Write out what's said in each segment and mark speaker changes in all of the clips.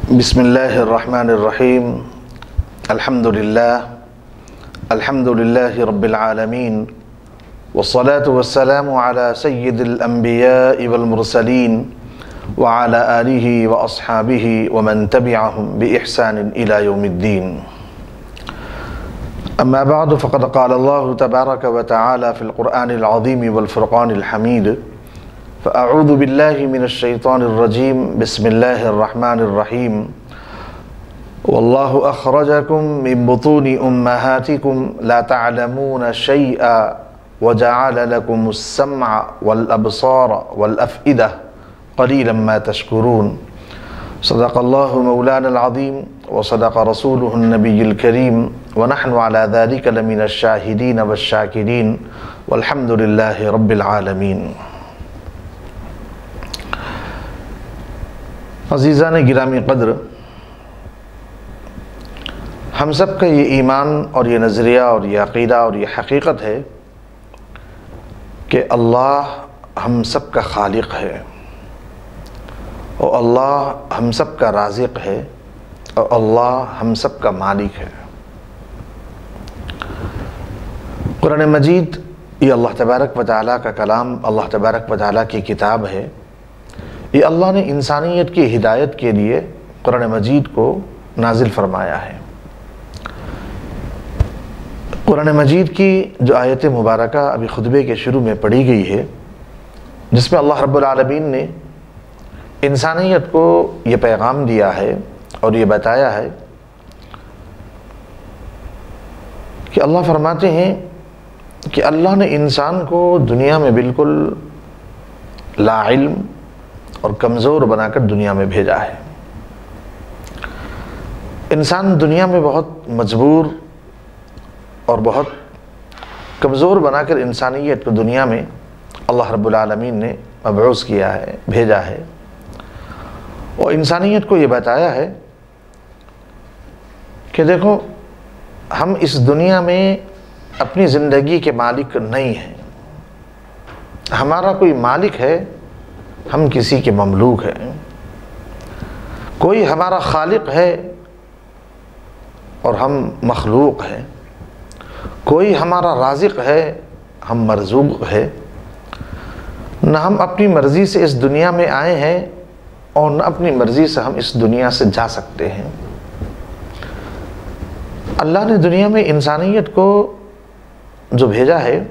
Speaker 1: بسم الله الرحمن الرحيم. الحمد لله رب العالمين، والصلاة والسلام على سيد الأنبياء والمرسلين وعلى آله وأصحابه ومن تبعهم بإحسان إلى يوم الدين. أما بعد، فقد قال الله تبارك وتعالى في القرآن العظيم والفرقان الحميد: فأعوذ بالله من الشيطان الرجيم، بسم الله الرحمن الرحيم. والله أخرجكم من بطون أمهاتكم لا تعلمون شيئا وجعل لكم السمع والأبصار والأفئدة قليلا ما تشكرون. صدق الله مولانا العظيم وصدق رسوله النبي الكريم، ونحن على ذلك لمن الشاهدين والشاكرين، والحمد لله رب العالمين. عزیزان گرامی قدر، ہم سب کا یہ ایمان اور یہ نظریہ اور یہ عقیدہ اور یہ حقیقت ہے کہ اللہ ہم سب کا خالق ہے، اور اللہ ہم سب کا رازق ہے، اور اللہ ہم سب کا مالک ہے۔ قرآن مجید یہ اللہ تبارک و تعالیٰ کا کلام، اللہ تبارک و تعالیٰ کی کتاب ہے۔ یہ اللہ نے انسانیت کی ہدایت کے لیے قرآن مجید کو نازل فرمایا ہے۔ قرآن مجید کی جو آیت مبارکہ ابھی خطبے کے شروع میں پڑھی گئی ہے، جس میں اللہ رب العالمین نے انسانیت کو یہ پیغام دیا ہے اور یہ بتایا ہے کہ اللہ فرماتے ہیں کہ اللہ نے انسان کو دنیا میں بالکل لا علم اور کمزور بنا کر دنیا میں بھیجا ہے۔ انسان دنیا میں بہت مجبور اور بہت کمزور بنا کر انسانیت کو دنیا میں اللہ رب العالمین نے مبعوث کیا ہے، بھیجا ہے، اور انسانیت کو یہ بتایا ہے کہ دیکھو، ہم اس دنیا میں اپنی زندگی کے مالک نہیں ہیں، ہمارا کوئی مالک ہے، ہم کسی کے مملوک ہیں۔ کوئی ہمارا خالق ہے اور ہم مخلوق ہیں، کوئی ہمارا رازق ہے، ہم مرزوق ہے۔ نہ ہم اپنی مرضی سے اس دنیا میں آئے ہیں اور نہ اپنی مرضی سے ہم اس دنیا سے جا سکتے ہیں۔ اللہ نے دنیا میں انسانیت کو جو بھیجا ہے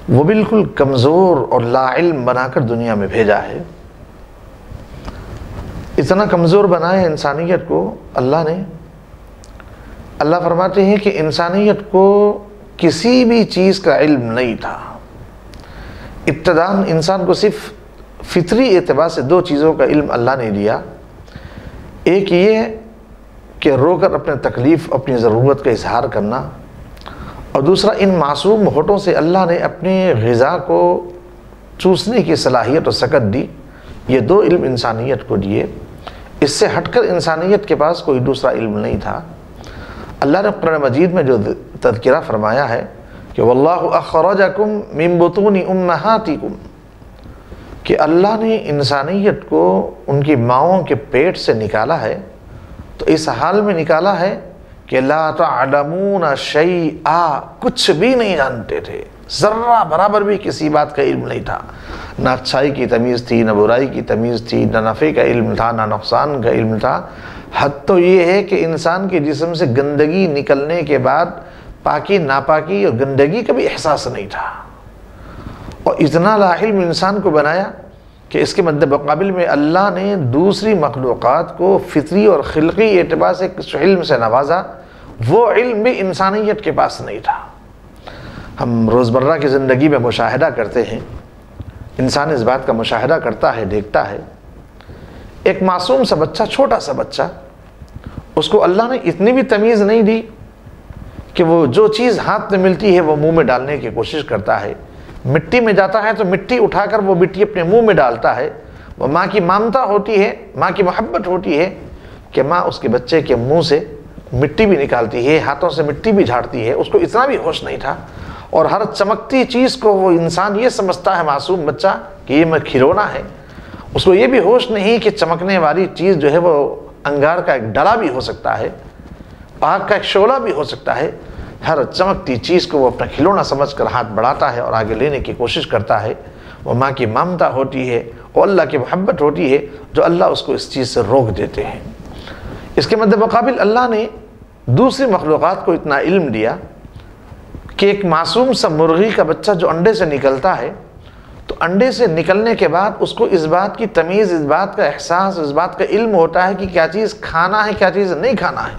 Speaker 1: وہ بالکل کمزور اور لا علم بنا کر دنیا میں بھیجا ہے۔ اتنا کمزور بنایا انسانیت کو اللہ نے۔ اللہ فرماتے ہیں کہ انسانیت کو کسی بھی چیز کا علم نہیں تھا۔ ابتداً انسان کو صرف فطری اعتبار سے دو چیزوں کا علم اللہ نے دیا۔ ایک یہ کہ رو کر اپنے تکلیف، اپنی ضرورت کا اظہار کرنا، اور دوسرا ان معصوم ہونٹوں سے اللہ نے اپنے غذا کو چوسنے کی صلاحیت اور سکت دی۔ یہ دو علم انسانیت کو دیے۔ اس سے ہٹ کر انسانیت کے پاس کوئی دوسرا علم نہیں تھا۔ اللہ نے قرآن مجید میں جو تذکرہ فرمایا ہے کہ واللہ اخرجکم من بطون امہاتکم، کہ اللہ نے انسانیت کو ان کی ماؤں کے پیٹ سے نکالا ہے، تو اس حال میں نکالا ہے کہ لا تعلمون شیئا، کچھ بھی نہیں جانتے تھے، ذرہ برابر بھی کسی بات کا علم نہیں تھا۔ نہ اچھائی کی تمیز تھی، نہ برائی کی تمیز تھی، نہ نفع کا علم تھا، نہ نقصان کا علم تھا۔ حد تو یہ ہے کہ انسان کے جسم سے گندگی نکلنے کے بعد پاکی، ناپاکی اور گندگی کا بھی احساس نہیں تھا، اور اتنا لا علم انسان کو بنایا کہ اس کے مد مقابل میں اللہ نے دوسری مخلوقات کو فطری اور خلقی اعتبار سے کس علم سے نوازا، وہ علم بھی انسانیت کے پاس نہیں تھا۔ ہم روزمرہ کی زندگی میں مشاہدہ کرتے ہیں، انسان اس بات کا مشاہدہ کرتا ہے، دیکھتا ہے، ایک معصوم سا بچہ، چھوٹا سا بچہ، اس کو اللہ نے اتنی بھی تمیز نہیں دی کہ وہ جو چیز ہاتھ میں ملتی ہے وہ منہ میں ڈالنے کی کوشش کرتا ہے۔ مٹی میں جاتا ہے تو مٹی اٹھا کر وہ مٹی اپنے منہ میں ڈالتا ہے۔ وہ ماں کی ممتا ہوتی ہے، ماں کی محبت ہوتی ہے کہ ماں اس کے بچے کے منہ سے مٹی بھی نکالتی ہے، ہاتھوں سے مٹی بھی جھاڑتی ہے۔ اس کو اتنا بھی ہوش نہیں تھا، اور ہر چمکتی چیز کو وہ انسان یہ سمجھتا ہے، معصوم بچہ، کہ یہ میں کھلونا ہے، اس کو یہ بھی ہوش نہیں کہ چمکنے والی چیز جو ہے وہ انگار کا ایک ڈلا بھی ہو سکتا ہے، آگ کا ایک شعلہ بھی ہو سکتا ہے۔ ہر چمکتی چیز کو وہ اپنا کھلونا سمجھ کر ہاتھ بڑھاتا ہے اور آگے لینے کی کوشش کرتا ہے۔ وہ ماں کی ممتا ہوتی ہے، وہ اللہ کی محبت ہوتی ہے جو اللہ اس کو اس چیز سے روک دیتے ہیں۔ اس کے مد مقابل اللہ نے دوسری مخلوقات کو اتنا علم دیا کہ ایک معصوم سا مرغی کا بچہ جو انڈے سے نکلتا ہے، تو انڈے سے نکلنے کے بعد اس کو اس بات کی تمیز، اس بات کا احساس، اس بات کا علم ہوتا ہے کہ کیا چیز کھانا ہے، کیا چیز نہیں کھانا ہے۔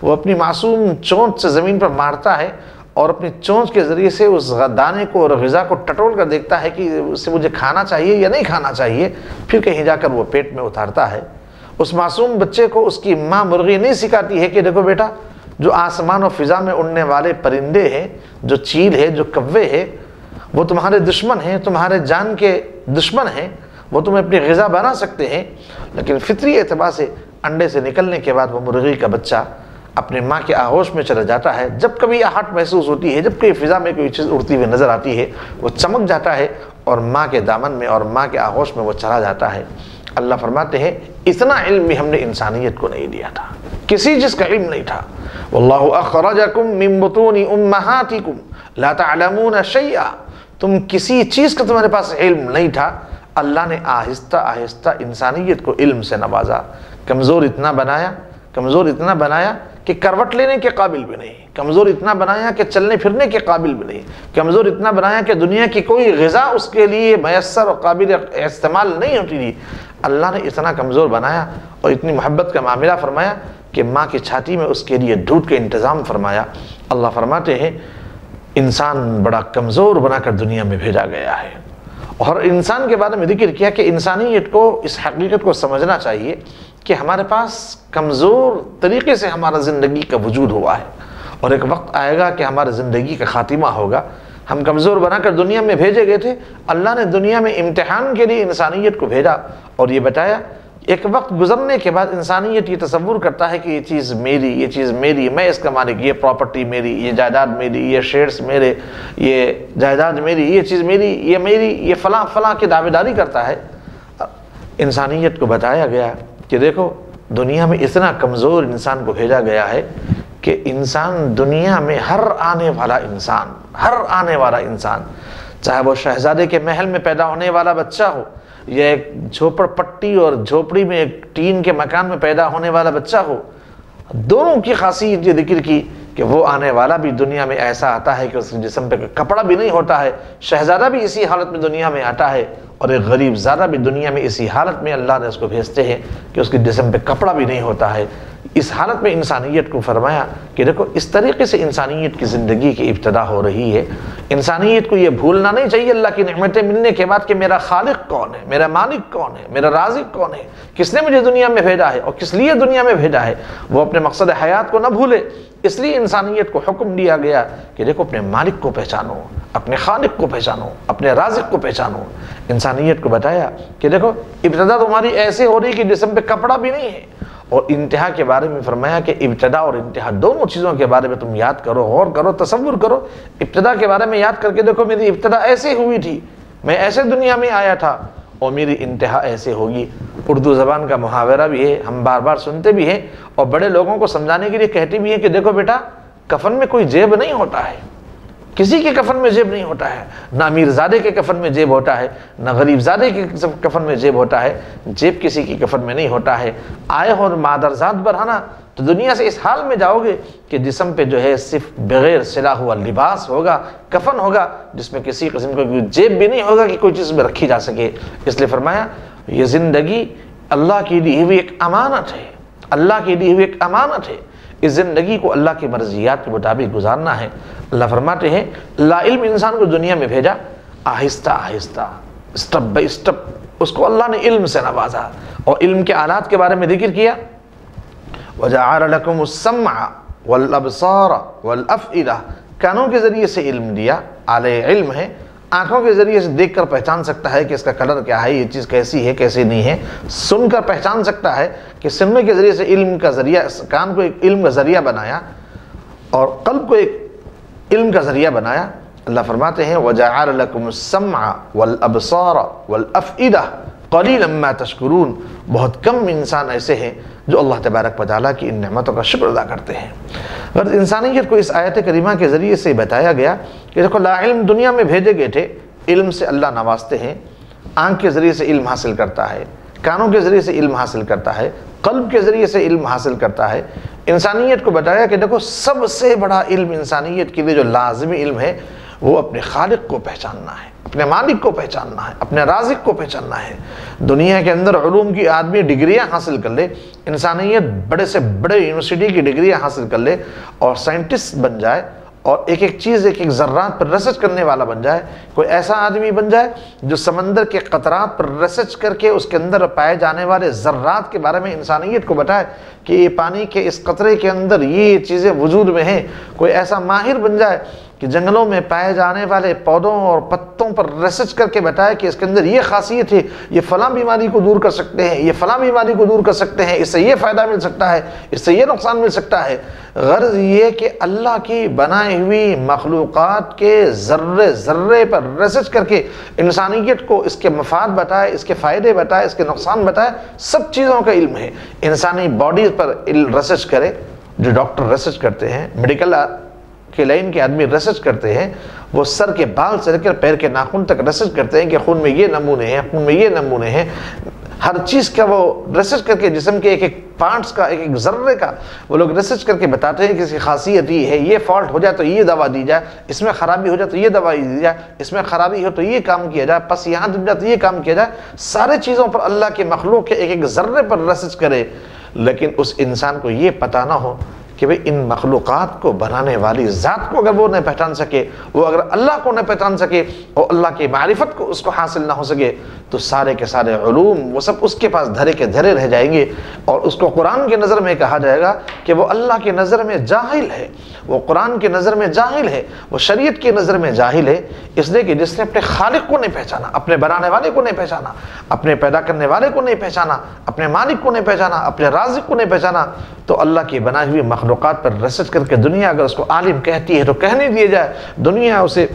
Speaker 1: وہ اپنی معصوم چونچ سے زمین پر مارتا ہے اور اپنی چونچ کے ذریعے سے اس دانے کو اور غذا کو ٹٹول کر دیکھتا ہے کہ اس سے مجھے کھانا چاہیے یا نہیں کھانا چاہیے، پھر کہیں جا کر وہ پیٹ میں اتارتا ہے۔ اس معصوم بچے کو اس کی ماں مرغی نہیں سکھاتی ہے کہ دیکھو بیٹا، جو آسمان و فضا میں اڑنے والے پرندے ہیں، جو چیل ہے، جو کوے ہیں، وہ تمہارے دشمن ہیں، تمہارے جان کے دشمن ہیں، وہ تمہیں اپنی غذا بنا سکتے ہیں، لیکن فطری اعتبار سے انڈے سے نکلنے کے بعد وہ مرغی کا بچہ اپنے ماں کے آغوش میں چلا جاتا ہے۔ جب کبھی آہٹ محسوس ہوتی ہے، جب کبھی فضا میں کوئی چیز اڑتی ہوئی نظر آتی ہے، وہ چمک جاتا ہے اور ماں کے دامن میں اور ماں کے آغوش میں وہ چلا جاتا ہے۔ اللہ فرماتے ہیں اتنا علم بھی ہم نے انسانیت کو نہیں دیا تھا، کسی چیز کا علم نہیں تھا۔ واللہ اخرجکم من بطون امہاتکم لا تعلمون شیئا، تم کسی چیز کا تمہارے پاس علم نہیں تھا، اللہ نے آہستہ آہستہ انسانیت کو علم سے نوازا، کمزور اتنا بنایا کہ کروٹ لینے کے قابل بھی نہیں، کمزور اتنا بنایا کہ چلنے پھرنے کے قابل بھی نہیں، کمزور اتنا بنایا کہ دنیا کی کوئی غذا اس کے لیے میسر اور قابل استعمال نہیں ہوتی تھی۔ اللہ نے اتنا کمزور بنایا اور اتنی محبت کا معاملہ فرمایا کہ ماں کی چھاتی میں اس کے لیے دودھ کا انتظام فرمایا۔ اللہ فرماتے ہیں انسان بڑا کمزور بنا کر دنیا میں بھیجا گیا ہے، اور انسان کے بارے میں ذکر کیا کہ انسانیت کو اس حقیقت کو سمجھنا چاہیے کہ ہمارے پاس کمزور طریقے سے ہمارا زندگی کا وجود ہوا ہے، اور ایک وقت آئے گا کہ ہمارے زندگی کا خاتمہ ہوگا۔ ہم کمزور بنا کر دنیا میں بھیجے گئے تھے، اللہ نے دنیا میں امتحان کے لیے انسانیت کو بھیجا اور یہ بتایا ایک وقت گزرنے کے بعد انسانیت یہ تصور کرتا ہے کہ یہ چیز میری، یہ چیز میری، میں اس کا مالک، یہ پراپرٹی میری، یہ جائیداد میری، یہ شیئرز میرے، یہ جائیداد میری، یہ چیز میری، یہ فلاں فلاں کی دعوے داری کرتا ہے۔ انسانیت کو بتایا گیا کہ دیکھو دنیا میں اتنا کمزور انسان کو بھیجا گیا ہے کہ انسان دنیا میں ہر آنے والا انسان چاہے وہ شہزادے کے محل میں پیدا ہونے والا بچہ ہو یا ایک جھوپڑ پٹی اور جھوپڑی میں ایک ٹین کے مکان میں پیدا ہونے والا بچہ ہو، دونوں کی خاصیت یہ ذکر کی کہ وہ آنے والا بھی دنیا میں ایسا آتا ہے کہ اس کے جسم پہ کپڑا بھی نہیں ہوتا ہے، شہزادہ بھی اسی حالت میں دنیا میں آتا ہے، اور ایک غریب زادہ بھی دنیا میں اسی حالت میں اللہ نے اس کو بھیجتے ہیں کہ اس کے جسم پہ کپڑا بھی نہیں ہوتا ہے۔ اس حالت میں انسانیت کو فرمایا کہ دیکھو اس طریقے سے انسانیت کی زندگی کی ابتدا ہو رہی ہے۔ انسانیت کو یہ بھولنا نہیں چاہیے اللہ کی نعمتیں ملنے کے بعد کہ میرا خالق کون ہے، میرا مالک کون ہے، میرا رازق کون ہے، کس نے مجھے دنیا میں بھیجا ہے اور کس لیے دنیا میں بھیجا ہے۔ وہ اپنے مقصد حیات کو نہ بھولے، اس لیے انسانیت کو حکم دیا گیا کہ دیکھو اپنے مالک کو پہچانو، اپنے خالق کو پہچانو، اپنے رازق کو پہچانو۔ انسانیت کو بتایا کہ دیکھو ابتدا تمہاری ایسے ہو رہی کہ جسم پہ کپڑا بھی نہیں ہے، اور انتہا کے بارے میں فرمایا کہ ابتدا اور انتہا دونوں چیزوں کے بارے میں تم یاد کرو، غور کرو، تصور کرو۔ ابتدا کے بارے میں یاد کر کے دیکھو میری ابتدا ایسے ہوئی تھی، میں ایسے دنیا میں آیا تھا، اور میری انتہا ایسے ہوگی۔ اردو زبان کا محاورہ بھی ہے، ہم بار بار سنتے بھی ہیں اور بڑے لوگوں کو سمجھانے کے لیے کہتے بھی ہیں کہ دیکھو بیٹا کفن میں کوئی جیب نہیں ہوتا ہے، کسی کے کفن میں جیب نہیں ہوتا ہے، نہ امیر زادے کے کفن میں جیب ہوتا ہے، نہ غریب زادے کے کفن میں جیب ہوتا ہے، جیب کسی کی کفن میں نہیں ہوتا ہے۔ آئے ہو مادرزاد برہنہ تو دنیا سے اس حال میں جاؤ گے کہ جسم پہ جو ہے صرف بغیر سلا ہوا لباس ہوگا، کفن ہوگا جس میں کسی قسم کا کوئی جیب بھی نہیں ہوگا کہ کوئی چیز میں رکھی جا سکے۔ اس لیے فرمایا یہ زندگی اللہ کی دی ہوئی ایک امانت ہے، اللہ کی دی ہوئی ایک امانت ہے، اس زندگی کو اللہ کی مرضیات کے مطابق گزارنا ہے۔ اللہ فرماتے ہیں لا علم انسان کو دنیا میں بھیجا، آہستہ آہستہ اسٹپ بائی اسٹپ اس کو اللہ نے علم سے نوازا، اور علم کے آلات کے بارے میں ذکر کیا وَجَعَلَ لَكُمُ السَّمْعَ وَالْأَبْصَارَ وَالْأَفْئِدَةَ، کانوں کے ذریعے سے علم دیا، اعلی علم ہے، آنکھوں کے ذریعے سے دیکھ کر پہچان سکتا ہے کہ اس کا کلر کیا ہے، یہ چیز کیسی ہے کیسی نہیں ہے، سن کر پہچان سکتا ہے کہ سننے کے ذریعے سے علم کا ذریعہ، کان کو ایک علم کا ذریعہ بنایا اور قلب کو ایک علم کا ذریعہ بنایا۔ اللہ فرماتے ہیں وَجَعَلَ لَكُمُ السَّمْعَ وَالْأَبْصَارَ وَالْأَفْئِدَةَ قلیلا ما تشکرون، بہت کم انسان ایسے ہیں جو اللہ تبارک و تعالیٰ کی ان نعمتوں کا شکر ادا کرتے ہیں۔ غرض انسانیت کو اس آیت کریمہ کے ذریعے سے بتایا گیا کہ دیکھو لا علم دنیا میں بھیجے گئے تھے، علم سے اللہ نوازتے ہیں، آنکھ کے ذریعے سے علم حاصل کرتا ہے، کانوں کے ذریعے سے علم حاصل کرتا ہے، قلب کے ذریعے سے علم حاصل کرتا ہے۔ انسانیت کو بتایا کہ دیکھو سب سے بڑا علم انسانیت کے لیے جو لازمی علم ہے وہ اپنے خالق کو پہچاننا ہے، اپنے مالک کو پہچاننا ہے، اپنے رازق کو پہچاننا ہے۔ دنیا کے اندر علوم کی آدمی ڈگریاں حاصل کر لے، انسانیت بڑے سے بڑے یونیورسٹی کی ڈگریاں حاصل کر لے اور سائنٹسٹ بن جائے اور ایک ایک چیز ایک ایک ذرات پر ریسرچ کرنے والا بن جائے، کوئی ایسا آدمی بن جائے جو سمندر کے قطرات پر ریسرچ کر کے اس کے اندر پائے جانے والے ذرات کے بارے میں انسانیت کو بتائے کہ یہ پانی کے اس قطرے کے اندر یہ چیزیں وجود میں ہیں، کوئی ایسا ماہر بن جائے کہ جنگلوں میں پائے جانے والے پودوں اور پتوں پر ریسرچ کر کے بتائے کہ اس کے اندر یہ خاصیت ہے، یہ فلاں بیماری کو دور کر سکتے ہیں، یہ فلاں بیماری کو دور کر سکتے ہیں، اس سے یہ فائدہ مل سکتا ہے، اس سے یہ نقصان مل سکتا ہے۔ غرض یہ کہ اللہ کی بنائی ہوئی مخلوقات کے ذرے ذرے پر ریسرچ کر کے انسانیت کو اس کے مفاد بتائے، اس کے فائدے بتائے، اس کے نقصان بتائے، سب چیزوں کا علم ہے۔ انسانی باڈیز پر ریسرچ کرے، جو ڈاکٹر ریسرچ کرتے ہیں، میڈیکل کے لائن کے آدمی ریسرچ کرتے ہیں، وہ سر کے بال سے لے کر پیر کے ناخن تک ریسرچ کرتے ہیں کہ خون میں یہ نمونے ہیں، خون میں یہ نمونے ہیں، ہر چیز کا وہ ریسرچ کر کے جسم کے ایک ایک پارٹس کا، ایک ایک ذرے کا وہ لوگ ریسرچ کر کے بتاتے ہیں کہ اس کی خاصیت یہ ہے، یہ فالٹ ہو جائے تو یہ دوا دی جائے، اس میں خرابی ہو جائے تو یہ دوائی دی جائے، اس میں خرابی ہو تو یہ کام کیا جائے، پس یہاں دب جائے تو یہ کام کیا جائے۔ سارے چیزوں پر اللہ کے مخلوق کے ایک ایک ذرے پر ریسرچ کرے، لیکن اس انسان کو یہ پتہ نہ ہو کہ بھئی ان مخلوقات کو بنانے والی ذات کو اگر وہ نہ پہچان سکے، وہ اگر اللہ کو نہ پہچان سکے اور اللہ کی معرفت کو اس کو حاصل نہ ہو سکے تو سارے کے سارے علوم وہ سب اس کے پاس دھرے کے دھرے رہ جائیں گے، اور اس کو قرآن کی نظر میں کہا جائے گا کہ وہ اللہ کی نظر میں جاہل ہے، وہ قرآن کی نظر میں جاہل ہے، وہ شریعت کی نظر میں جاہل ہے، اس لیے کہ جس نے اپنے خالق کو نہیں پہچانا، اپنے بنانے والے کو نہیں پہچانا، اپنے پیدا کرنے والے کو نہیں پہچانا، اپنے مالک کو نہیں پہچانا، اپنے رازق کو نہیں پہچانا، تو اللہ کی بنائی ہوئی مخلوقات پر ریسرچ کر کے دنیا اگر اس کو عالم کہتی ہے تو کہنے دیا جائے، دنیا اسے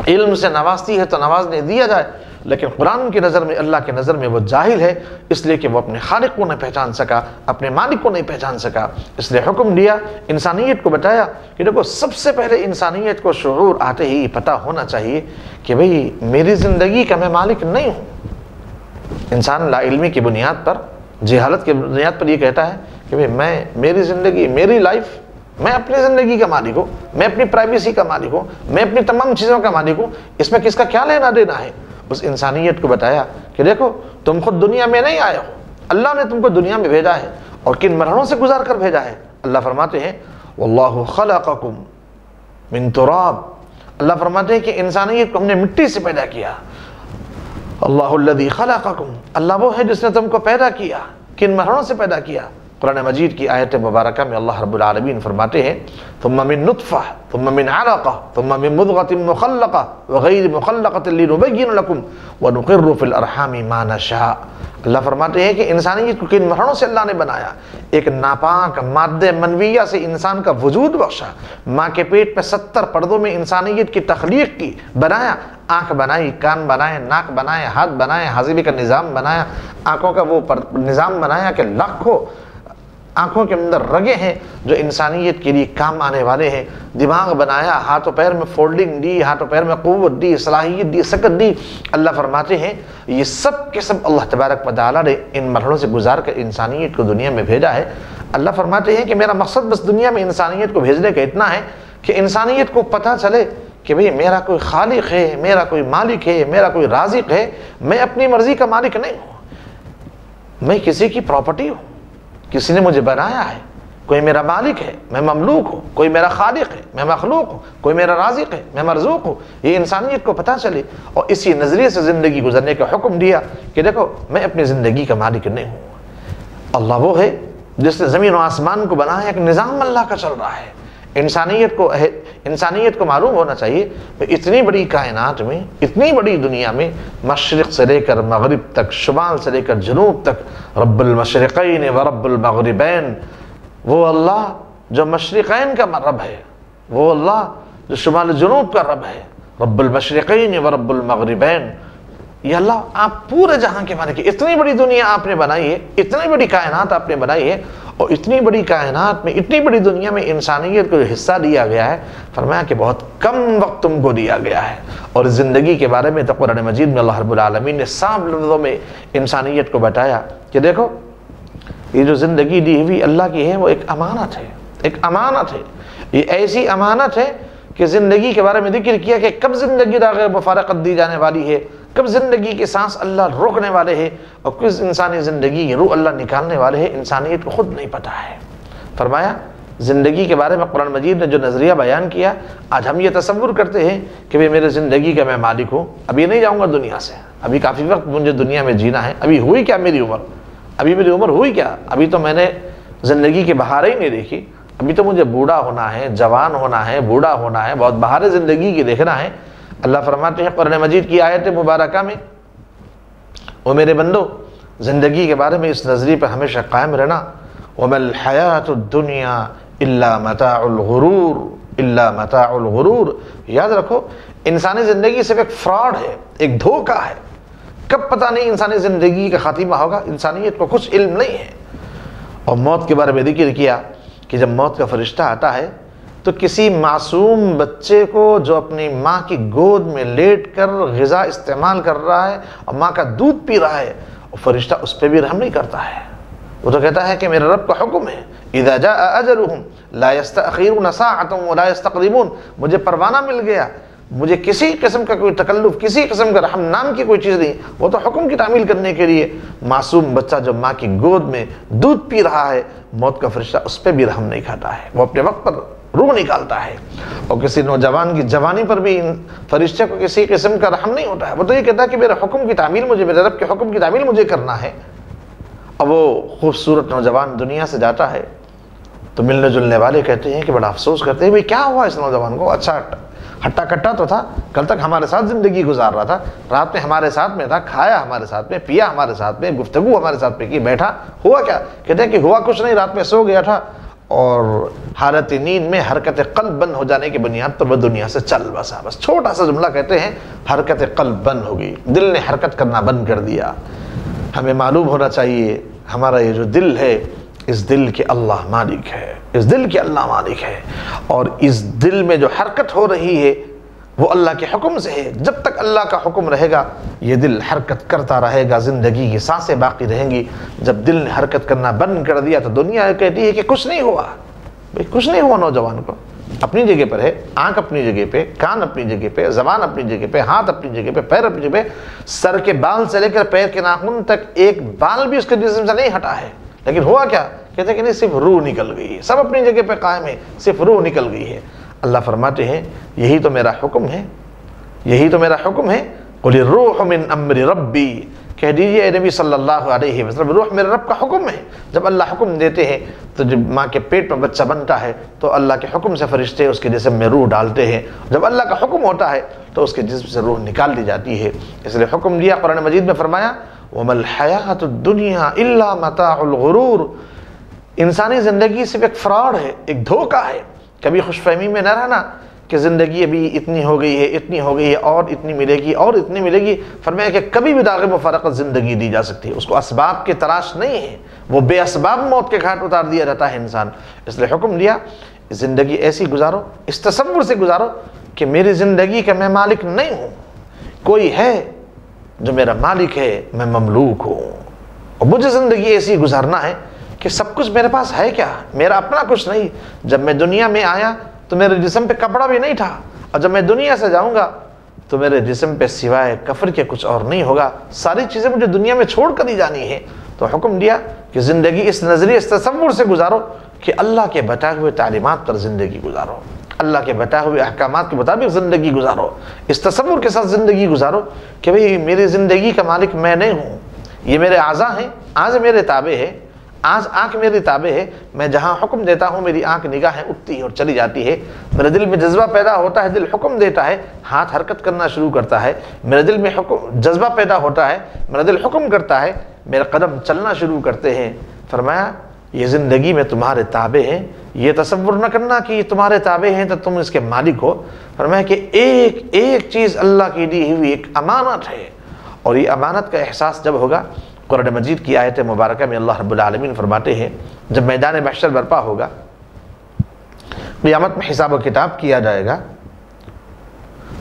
Speaker 1: علم سے نوازتی ہے تو نوازنے دیا جائے، لیکن قرآن کی نظر میں، اللہ کی نظر میں وہ جاہل ہے، اس لیے کہ وہ اپنے خالق کو نہیں پہچان سکا، اپنے مالک کو نہیں پہچان سکا۔ اس لیے حکم دیا، انسانیت کو بتایا کہ دیکھو سب سے پہلے انسانیت کو شعور آتے ہی پتہ ہونا چاہیے کہ بھئی میری زندگی کا میں مالک نہیں ہوں۔ انسان لا علمی کی بنیاد پر، جہالت کی بنیاد پر یہ کہتا ہے کہ بھئی میری زندگی، میری لائف، میں اپنی زندگی کا مالک ہوں، میں اپنی پرائیویسی کا مالک ہوں، میں اپنی تمام چیزوں کا مالک ہوں، اس میں کس کا کیا لینا دینا ہے۔ اس انسانیت کو بتایا کہ دیکھو تم خود دنیا میں نہیں آئے ہو، اللہ نے تم کو دنیا میں بھیجا ہے، اور کن مرحلوں سے گزار کر بھیجا ہے۔ اللہ فرماتے ہیں واللہ خلقکم من تراب، اللہ فرماتے ہیں کہ انسانیت کو ہم نے مٹی سے پیدا کیا۔ اللہ الذی خلقکم، اللہ وہ ہے جس نے تم کو پیدا کیا، کن مرحلوں سے پیدا کیا۔ قرآن مجید کی آیت مبارکہ میں اللہ رب العالمین فرماتے ہیں ثم من نطفہ ثم من علقہ ثم من مضغۃ مخلقہ وغیر مخلقۃ لنبین لکم ونقر فی الارحام ما نشاء۔ اللہ فرماتے ہیں کہ انسانیت کو کن مرحلوں سے اللہ نے بنایا، ایک ناپاک مادہ منویہ سے انسان کا وجود بخشا، ماں کے پیٹ پہ 70 پردوں میں انسانیت کی تخلیق کی، بنایا، آنکھ بنائی، کان بنائے، ناک بنائے، ہاتھ بنائے، ہاضمے کا نظام بنایا، آنکھوں کا وہ نظام بنایا کہ لاکھوں آنکھوں کے اندر رگیں ہیں جو انسانیت کے لیے کام آنے والے ہیں، دماغ بنایا، ہاتھوں پیر میں فولڈنگ دی، ہاتھوں پیر میں قوت دی، صلاحیت دی، سکت دی۔ اللہ فرماتے ہیں یہ سب کے سب اللہ تبارک و تعالیٰ نے ان مرحلوں سے گزار کر انسانیت کو دنیا میں بھیجا ہے۔ اللہ فرماتے ہیں کہ میرا مقصد بس دنیا میں انسانیت کو بھیجنے کا اتنا ہے کہ انسانیت کو پتہ چلے کہ بھئی میرا کوئی خالق ہے، میرا کوئی مالک ہے، میرا کوئی رازق ہے، میں اپنی مرضی کا مالک نہیں ہوں، میں کسی کی پراپرٹی ہوں، کسی نے مجھے بنایا ہے، کوئی میرا مالک ہے، میں مملوک ہوں، کوئی میرا خالق ہے، میں مخلوق ہوں، کوئی میرا رازق ہے، میں مرزوق ہوں۔ یہ انسانیت کو پتہ چلے اور اسی نظریے سے زندگی گزرنے کا حکم دیا کہ دیکھو میں اپنی زندگی کا مالک نہیں ہوں، اللہ وہ ہے جس نے زمین و آسمان کو بنایا، ایک نظام اللہ کا چل رہا ہے۔ انسانیت کو معلوم ہونا چاہیے کہ اتنی بڑی کائنات میں، اتنی بڑی دنیا میں، مشرق سے لے کر مغرب تک، شمال سے لے کر جنوب تک، رب المشرقین و رب المغربین، وہ اللہ جو مشرقین کا رب ہے، وہ اللہ جو شمال جنوب کا رب ہے، رب المشرقین و رب المغربین، یہ اللہ آپ پورے جہاں کے مالک ہیں، اتنی بڑی دنیا آپ نے بنائی ہے، اتنی بڑی کائنات آپ نے بنائی ہے، اور اتنی بڑی کائنات میں، اتنی بڑی دنیا میں انسانیت کو جو حصہ دیا گیا ہے، فرمایا کہ بہت کم وقت تم کو دیا گیا ہے۔ اور زندگی کے بارے میں تو قرآن مجید میں اللہ رب العالمین نے صاف لفظوں میں انسانیت کو بتایا کہ دیکھو یہ جو زندگی دی ہوئی اللہ کی ہے وہ ایک امانت ہے، ایک امانت ہے، یہ ایسی امانت ہے کہ زندگی کے بارے میں ذکر کیا کہ کب زندگی راغب مفارقت دی جانے والی ہے، کب زندگی کے سانس اللہ روکنے والے ہیں، اور کس انسانی زندگی کی روح اللہ نکالنے والے ہیں، انسانیت کو خود نہیں پتہ ہے۔ فرمایا زندگی کے بارے میں قرآن مجید نے جو نظریہ بیان کیا، آج ہم یہ تصور کرتے ہیں کہ بھئی میرے زندگی کا میں مالک ہوں، ابھی نہیں جاؤں گا دنیا سے، ابھی کافی وقت مجھے دنیا میں جینا ہے، ابھی ہوئی کیا میری عمر، ابھی میری عمر ہوئی کیا، ابھی تو میں نے زندگی کی بہاریں ہی نہیں دیکھی، ابھی تو مجھے بوڑھا ہونا ہے، جوان ہونا ہے، بوڑھا ہونا ہے، بہت بہاریں زندگی کی دیکھنا ہے۔ اللہ فرماتے ہیں قرآن مجید کی آیت مبارکہ میں، او میرے بندو زندگی کے بارے میں اس نظریے پر ہمیشہ قائم رہنا، وَمَا الْحَيَاةُ الدُّنْيَا إِلَّا مَتَاعُ الْغُرُورِ إِلَّا مَتَاعُ الْغُرُورِ۔ یاد رکھو انسانی زندگی صرف ایک فراڈ ہے، ایک دھوکہ ہے، کب پتہ نہیں انسانی زندگی کا خاتمہ ہوگا، انسانیت کو کچھ علم نہیں ہے۔ اور موت کے بارے میں ذکر کیا کہ جب موت کا فرشتہ آتا ہے تو کسی معصوم بچے کو جو اپنی ماں کی گود میں لیٹ کر غذا استعمال کر رہا ہے اور ماں کا دودھ پی رہا ہے، فرشتہ اس پہ بھی رحم نہیں کرتا ہے، وہ تو کہتا ہے کہ میرے رب کا حکم ہے اذا جاء اجلهم لا يستأخرون ساعة ولا يستقدمون، مجھے پروانہ مل گیا، مجھے کسی قسم کا کوئی تکلف، کسی قسم کا رحم نام کی کوئی چیز نہیں، وہ تو حکم کی تعمیل کرنے کے لیے۔ معصوم بچہ جو ماں کی گود میں دودھ پی رہا ہے، موت کا فرشتہ اس پہ بھی رحم نہیں کھاتا ہے، وہ اپنے وقت پر روح نکالتا ہے۔ اور کسی نوجوان کی جوانی پر بھی فرشتے کو کسی قسم کا رحم نہیں ہوتا ہے، وہ تو یہ کہتا ہے کہ میرے حکم کی تعمیل مجھے، میرے رب کے حکم کی تعمیل مجھے کرنا ہے۔ اب وہ خوبصورت نوجوان دنیا سے جاتا ہے تو ملنے جلنے والے کہتے ہیں کہ بڑا افسوس کرتے ہیں، بھئی کیا ہوا اس نوجوان کو، اچھا ہٹا کٹا تو تھا، کل تک ہمارے ساتھ زندگی گزار رہا تھا، رات میں ہمارے ساتھ میں تھا، کھایا ہمارے ساتھ میں، پیا ہمارے ساتھ میں، گفتگو ہمارے ساتھ میں کی، بیٹھا، ہوا کیا؟ کہتے ہیں کہ ہوا کچھ نہیں، رات میں سو گیا تھا اور حالت نیند میں حرکت قلب بند ہو جانے کی بنیاد پر وہ دنیا سے چل بسا۔ بس چھوٹا سا جملہ کہتے ہیں، حرکت قلب بند ہو گئی، دل نے حرکت کرنا بند کر دیا۔ ہمیں معلوم ہونا چاہیے ہمارا یہ جو دل ہے، اس دل کے اللہ مالک ہے، اس دل کے اللہ مالک ہے، اور اس دل میں جو حرکت ہو رہی ہے وہ اللہ کے حکم سے ہے۔ جب تک اللہ کا حکم رہے گا یہ دل حرکت کرتا رہے گا، زندگی کی سانسیں باقی رہیں گی۔ جب دل نے حرکت کرنا بند کر دیا تو دنیا کہتی ہے کہ کچھ نہیں ہوا، بھئی کچھ نہیں ہوا، نوجوان کو اپنی جگہ پر ہے، آنکھ اپنی جگہ پہ، کان اپنی جگہ پہ، زبان اپنی جگہ پہ، ہاتھ اپنی جگہ پہ، پیر اپنی جگہ پہ، سر کے بال سے لے کر پیر کے ناخن تک ایک بال بھی اس کے جسم سے نہیں ہٹا ہے، لیکن ہوا کیا؟ کہتے ہیں کہ نہیں، صرف روح نکل گئی ہے، سب اپنی جگہ پہ قائم ہے، صرف روح نکل گئی ہے۔ اللہ فرماتے ہیں یہی تو میرا حکم ہے، یہی تو میرا حکم ہے، قُلِ الرُّوحُ مِنْ أَمْرِ رَبِّي، کہہ دیجئے اے نبی صلی اللہ علیہ وسلم، روح میرے رب کا حکم ہے۔ جب اللہ حکم دیتے ہیں تو جب ماں کے پیٹ میں بچہ بنتا ہے تو اللہ کے حکم سے فرشتے اس کے جسم میں روح ڈالتے ہیں، جب اللہ کا حکم ہوتا ہے تو اس کے جسم سے روح نکال دی جاتی ہے۔ اس لیے حکم دیا، قرآن مجید میں فرمایا وَمَا الْحَيَاةُ الدُّنْيَا إِلَّا مَتَاعُ الْغُرُورِ، انسانی زندگی صرف ایک فراڈ ہے، ایک دھوکہ ہے۔ کبھی خوش فہمی میں نہ رہنا کہ زندگی ابھی اتنی ہو گئی ہے، اتنی ہو گئی ہے، اور اتنی ملے گی، اور اتنی ملے گی۔ فرمایا کہ کبھی بھی داغ مفارقت زندگی دی جا سکتی ہے، اس کو اسباب کی تلاش نہیں ہے، وہ بے اسباب موت کے گھاٹ اتار دیا جاتا ہے انسان۔ اس لیے حکم دیا زندگی ایسی گزارو، اس تصور سے گزارو کہ میری زندگی کا میں مالک نہیں ہوں، کوئی ہے جو میرا مالک ہے، میں مملوک ہوں، اور مجھے زندگی ایسی گزارنا ہے کہ سب کچھ میرے پاس ہے کیا، میرا اپنا کچھ نہیں۔ جب میں دنیا میں آیا تو میرے جسم پہ کپڑا بھی نہیں تھا، اور جب میں دنیا سے جاؤں گا تو میرے جسم پہ سوائے کفن کے کچھ اور نہیں ہوگا، ساری چیزیں مجھے دنیا میں چھوڑ کر ہی جانی ہے۔ تو حکم دیا کہ زندگی اس نظریے، اس تصور سے گزارو کہ اللہ کے بتائے ہوئے تعلیمات پر زندگی گزارو، اللہ کے بتائے ہوئے احکامات کے مطابق زندگی گزارو، اس تصور کے ساتھ زندگی گزارو کہ بھئی میری زندگی کا مالک میں نہیں ہوں، یہ میرے اعضاء ہیں، آج میرے تابع ہے، آج آنکھ میری تابع ہے، میں جہاں حکم دیتا ہوں میری آنکھ نگاہیں اٹھتی ہے اور چلی جاتی ہے، میرے دل میں جذبہ پیدا ہوتا ہے، دل حکم دیتا ہے، ہاتھ حرکت کرنا شروع کرتا ہے، میرے دل میں جذبہ پیدا ہوتا ہے، میرا دل حکم کرتا ہے، میرے قدم چلنا شروع کرتے ہیں۔ فرمایا یہ زندگی میں تمہارے تابع ہیں، یہ تصور نہ کرنا کہ یہ تمہارے تابع ہیں تو تم اس کے مالک ہو۔ فرمایا کہ ایک ایک چیز اللہ کی دی ہوئی ایک امانت ہے، اور یہ امانت کا احساس جب ہوگا، قرآن مجید کی آیت مبارکہ میں اللہ رب العالمین فرماتے ہیں جب میدان محشر برپا ہوگا، قیامت میں حساب و کتاب کیا جائے گا،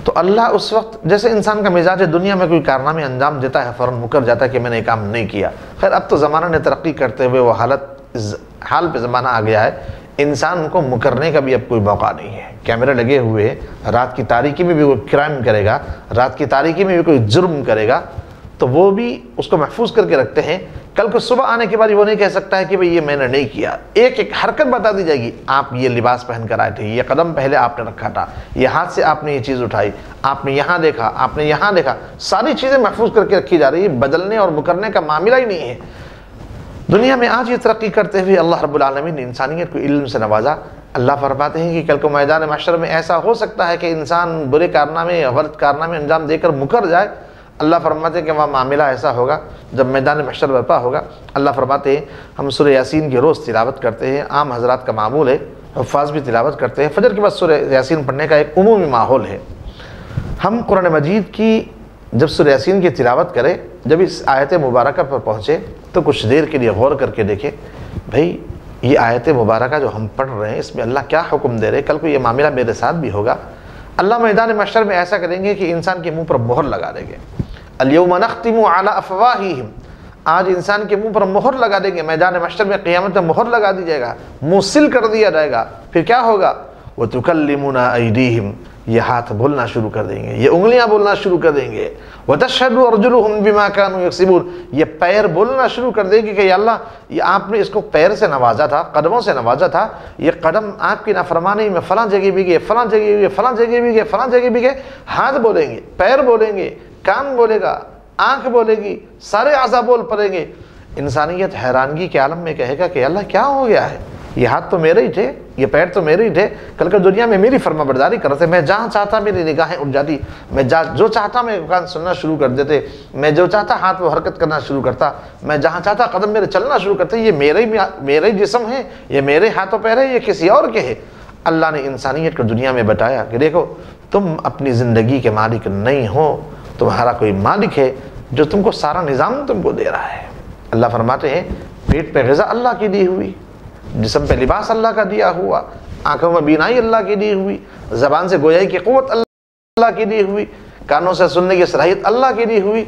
Speaker 1: تو اللہ اس وقت جیسے انسان کا مزاج ہے دنیا میں کوئی کارنامے انجام دیتا ہے فوراً مکر جاتا ہے کہ میں نے یہ کام نہیں کیا. خیر اب تو زمانہ نے ترقی کرتے ہوئے وہ حال پہ زمانہ آ گیا ہے، انسان کو مکرنے کا بھی اب کوئی موقع نہیں ہے. کیمرے لگے ہوئے ہیں، رات کی تاریکی میں بھی وہ کرائم کرے گا، رات کی تاریکی میں بھی کوئی جرم کرے گا تو وہ بھی اس کو محفوظ کر کے رکھتے ہیں. کل کو صبح آنے کے بعد وہ نہیں کہہ سکتا ہے کہ بھئی یہ میں نے نہیں کیا. ایک ایک حرکت بتا دی جائے گی، آپ یہ لباس پہن کر آئے تھے، یہ قدم پہلے آپ نے رکھا تھا، یہ ہاتھ سے آپ نے یہ چیز اٹھائی، آپ نے یہاں دیکھا، آپ نے یہاں دیکھا. ساری چیزیں محفوظ کر کے رکھی جا رہی ہے، بدلنے اور مکرنے کا معاملہ ہی نہیں ہے. دنیا میں آج یہ ترقی کرتے ہوئے اللہ رب العالمین نے انسانیت کو علم سے نوازا. اللہ فرماتے ہیں کہ کل کو میدان محشر میں ایسا ہو سکتا ہے کہ انسان برے کارنامے غلط کارنامے انجام دے کر مکر جائے. اللہ فرماتے ہیں کہ وہاں معاملہ ایسا ہوگا جب میدان محشر برپا ہوگا. اللہ فرماتے ہیں ہم سورہ یاسین کی روز تلاوت کرتے ہیں، عام حضرات کا معمول ہے، حفاظ بھی تلاوت کرتے ہیں. فجر کے بعد سورہ یاسین پڑھنے کا ایک عمومی ماحول ہے. ہم قرآن مجید کی جب سورہ یاسین کی تلاوت کریں، جب اس آیت مبارکہ پر پہنچے تو کچھ دیر کے لیے غور کر کے دیکھیں بھئی یہ آیت مبارکہ جو ہم پڑھ رہے ہیں اس میں اللہ کیا حکم دے رہے. کل کو یہ معاملہ میرے ساتھ بھی ہوگا. اللہ میدان محشر میں ایسا کریں گے کہ انسان کے منہ پر مہر لگا دیں گے. الیوم نختم علی افواہہم، آج انسان کے منہ پر مہر لگا دیں گے. میدان محشر میں قیامت میں مہر لگا دی جائے گا، منہ سل کر دیا جائے گا. پھر کیا ہوگا؟ وتکلمنا ایدیہم، یہ ہاتھ بولنا شروع کر دیں گے، یہ انگلیاں بولنا شروع کر دیں گے. وتشہد ارجلہم بما کانوا یکسبون، یہ پیر بولنا شروع کر دیں گے کہ یا اللہ یہ آپ نے اس کو پیر سے نوازا تھا، قدموں سے نوازا تھا، یہ قدم آپ کی نافرمانی میں فلاں جگہ بھی گئے، فلاں جگہ بھی گئے، فلاں جگہ بھی گئے، فلاں جگہ بھی گئے. ہاتھ بولیں گے، پیر بولیں گے، کان بولے گا، آنکھ بولے گی، سارے اعضاء بول پڑیں گے. انسانیت حیرانگی کے عالم میں کہے گا کہ اللہ کیا ہو گیا ہے، یہ ہاتھ تو میرے ہی تھے، یہ پیر تو میرے ہی تھے، کل کا دنیا میں میری فرما برداری کرتے تھے، میں جہاں چاہتا میری نگاہیں اٹھ جاتی، میں جو چاہتا میں کان سننا شروع کر دیتے، میں جو چاہتا ہاتھ وہ حرکت کرنا شروع کرتا، میں جہاں چاہتا قدم میرے چلنا شروع کرتے. یہ میرے ہی جسم ہے، یہ میرے ہاتھوں پیر ہے، یہ کسی اور کے ہے. اللہ نے انسانیت کو دنیا میں بتایا کہ دیکھو تم اپنی زندگی کے مالک نہیں ہو، تمہارا کوئی مالک ہے جو تم کو سارا نظام تم کو دے رہا ہے. اللہ فرماتے ہیں پیٹ پہ غذا اللہ کی دی ہوئی، جسم پہ لباس اللہ کا دیا ہوا، آنکھوں میں بینائی اللہ کی دی ہوئی، زبان سے گویائی کی قوت اللہ کی دی ہوئی، کانوں سے سننے کی صلاحیت اللہ کی دی ہوئی،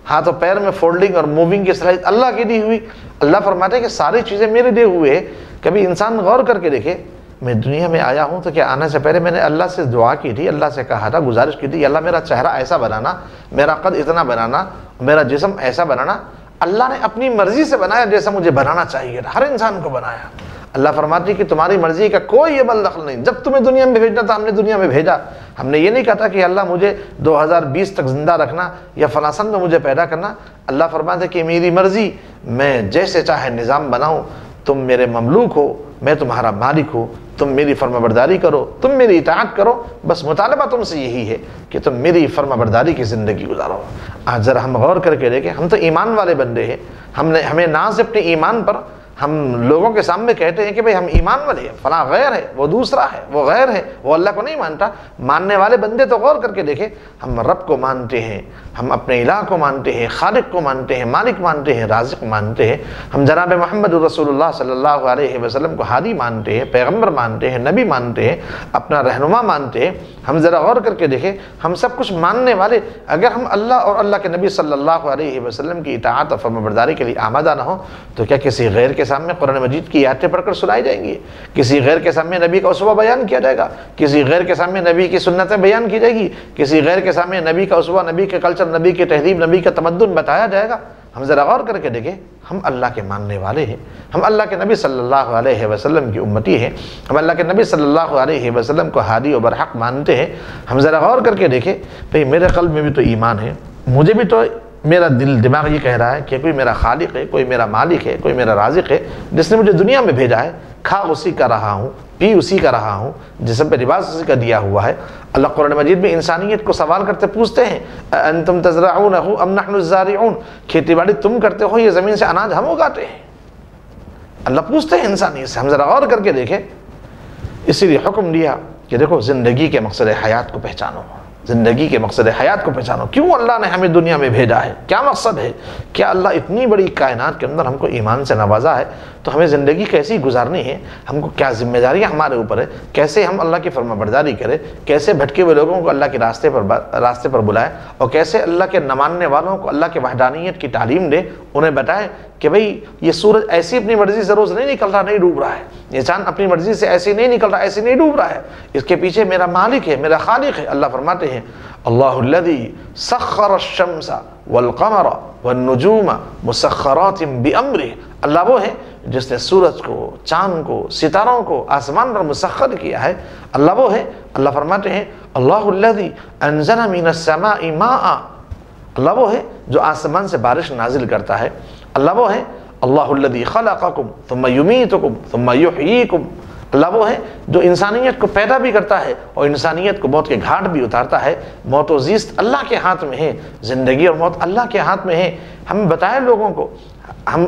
Speaker 1: ہاتھ و پیر میں فولڈنگ اور موونگ کی صلاحیت اللہ کی دی ہوئی. اللہ فرماتے ہیں کہ ساری چیزیں میرے دیے ہوئے ہیں. کبھی انسان غور کر کے دیکھے میں دنیا میں آیا ہوں تو کیا آنے سے پہلے میں نے اللہ سے دعا کی تھی، اللہ سے کہا تھا، گزارش کی تھی اللہ میرا چہرہ ایسا بنانا، میرا قد اتنا بنانا، میرا جسم ایسا بنانا. اللہ نے اپنی مرضی سے بنایا جیسا مجھے بنانا چاہیے تھا. ہر انسان کو بنایا. اللہ فرماتی کہ تمہاری مرضی کا کوئی عمل دخل نہیں. جب تمہیں دنیا میں بھیجنا تھا ہم نے دنیا میں بھیجا. ہم نے یہ نہیں کہا تھا کہ اللہ مجھے 2020 تک زندہ رکھنا یا فلاں سن میں مجھے پیدا کرنا. اللہ فرماتے کہ میری مرضی، میں جیسے چاہے نظام بناؤں. تم میرے مملوک ہو، میں تمہارا مالک ہوں، تم میری فرما برداری کرو، تم میری اطاعت کرو. بس مطالبہ تم سے یہی ہے کہ تم میری فرما برداری کی زندگی گزارو. آج ذرا ہم غور کر کے دیکھیں، ہم تو ایمان والے بندے ہیں. ہمیں ناز اپنے ایمان پر ہم لوگوں کے سامنے کہتے ہیں کہ بھئی ہم ایمان والے ہیں، فلاں غیر ہے، وہ دوسرا ہے، وہ غیر ہے، وہ اللہ کو نہیں مانتا. ماننے والے بندے تو غور کر کے دیکھیں، ہم رب کو مانتے ہیں، ہم اپنے الہ کو مانتے ہیں، خالق کو مانتے ہیں، مالک مانتے ہیں، رازق مانتے ہیں. ہم جناب محمد رسول اللہ صلی اللہ علیہ وسلم کو ہادی مانتے ہیں، پیغمبر مانتے ہیں، نبی مانتے ہیں، اپنا رہنما مانتے ہیں. ہم ذرا غور کر کے دیکھیں، ہم سب کچھ ماننے والے اگر ہم اللہ اور اللہ کے نبی صلی اللہ علیہ وسلم کی اطاعت اور فرمانبرداری کے لیے آمادہ نہ ہوں تو کیا کسی غیر کے سامنے قرآن مجید کی آیتیں پڑھ کر سنائی جائیں گی؟ کسی غیر کے سامنے نبی کا اسوہ بیان کیا جائے گا؟ کسی غیر کے سامنے نبی کی سنتیں بیان کی جائے گی؟ کسی غیر کے سامنے نبی کا اسوہ، نبی کے کلچر، نبی کی تہذیب، نبی کا تمدن بتایا جائے گا؟ ہم ذرا غور کر کے دیکھیں، ہم اللہ کے ماننے والے ہیں، ہم اللہ کے نبی صلی اللہ علیہ وسلم کی امتی ہیں، ہم اللہ کے نبی صلی اللہ علیہ وسلم کو ہادی و برحق مانتے ہیں. ہم ذرا غور کر کے دیکھیں بھئی میرے قلب میں بھی تو ایمان ہے، مجھے بھی تو میرا دل دماغ یہ کہہ رہا ہے کہ کوئی میرا خالق ہے، کوئی میرا مالک ہے، کوئی میرا رازق ہے جس نے مجھے دنیا میں بھیجا ہے. کھا اسی کا رہا ہوں، پی اسی کا رہا ہوں، جسم پہ لباس اسی کا دیا ہوا ہے. اللہ قرآن مجید میں انسانیت کو سوال کرتے پوچھتے ہیں انتم تزرعونہ ام نحن الزارعون، کھیتی باڑی تم کرتے ہو، یہ زمین سے اناج ہم اگاتے ہیں. اللہ پوچھتے ہیں انسانیت سے. ہم ذرا غور کر کے دیکھیں، اسی لیے حکم دیا کہ دیکھو زندگی کے مقصد حیات کو پہچانو، زندگی کے مقصد حیات کو پہچانو، کیوں اللہ نے ہمیں دنیا میں بھیجا ہے، کیا مقصد ہے، کیا اللہ اتنی بڑی کائنات کے اندر ہم کو ایمان سے نوازا ہے تو ہمیں زندگی کیسی گزارنی ہے، ہم کو کیا ذمہ داریاں ہمارے اوپر ہے، کیسے ہم اللہ کی فرما برداری کریں، کیسے بھٹکے ہوئے لوگوں کو اللہ کے راستے پر بلائیں، اور کیسے اللہ کے نہ ماننے والوں کو اللہ کے وحدانیت کی تعلیم دے، انہیں بتائیں کہ بھئی یہ سورج ایسی اپنی مرضی سے روز نہیں نکل رہا، نہیں ڈوب رہا ہے، یہ چاند اپنی مرضی سے ایسے نہیں نکل رہا، ایسے نہیں ڈوب رہا ہے، اس کے پیچھے میرا مالک ہے، میرا خالق ہے۔ اللہ فرماتے ہیں اللہ الذی سخر الشمس والقمر والنجوم مسخرات بامرہ، اللہ وہ ہے جس نے سورج کو، چاند کو، ستاروں کو آسمان پر مسخر کیا ہے، اللہ وہ ہے، اللہ فرماتے ہیں اللہ الذی انزل من السماء ماء، اللہ وہ ہے جو آسمان سے بارش نازل کرتا ہے، اللہ وہ ہے اللہ الذی خلقکم ثم یمیتکم ثم یحییکم، اللہ وہ ہے جو انسانیت کو پیدا بھی کرتا ہے اور انسانیت کو موت کے گھاٹ بھی اتارتا ہے۔ موت و زیست اللہ کے ہاتھ میں ہے، زندگی اور موت اللہ کے ہاتھ میں ہے۔ ہم بتائیں لوگوں کو،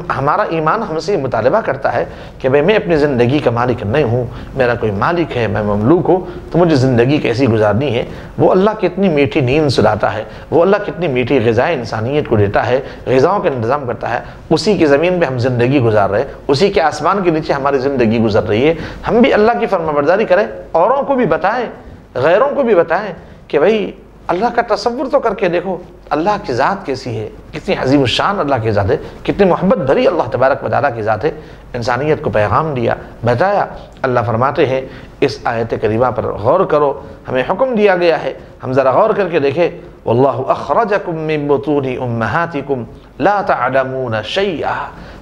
Speaker 1: ہمارا ایمان ہم سے مطالبہ کرتا ہے کہ بھئی میں اپنی زندگی کا مالک نہیں ہوں، میرا کوئی مالک ہے، میں مملوک ہوں، تو مجھے زندگی کیسی گزارنی ہے۔ وہ اللہ کتنی میٹھی نیند سلاتا ہے، وہ اللہ کتنی میٹھی غذائیں انسانیت کو دیتا ہے، غذاؤں کا انتظام کرتا ہے، اسی کی زمین پہ ہم زندگی گزار رہے ہیں، اسی کے آسمان کے نیچے ہماری زندگی گزر رہی ہے۔ ہم بھی اللہ کی فرمانبرداری کریں، اوروں کو بھی بتائیں، غیروں کو بھی بتائیں کہ بھئی اللہ کا تصور تو کر کے دیکھو، اللہ کی ذات کیسی ہے، کتنی عظیم الشان اللہ کی ذات ہے، کتنی محبت بھری اللہ تبارک و تعالیٰ کی ذات ہے۔ انسانیت کو پیغام دیا، بتایا۔ اللہ فرماتے ہیں اس آیت کریمہ پر غور کرو، ہمیں حکم دیا گیا ہے، ہم ذرا غور کر کے دیکھیں واللہ اخرجکم من بطون امہاتکم لا تعلمون شیئا،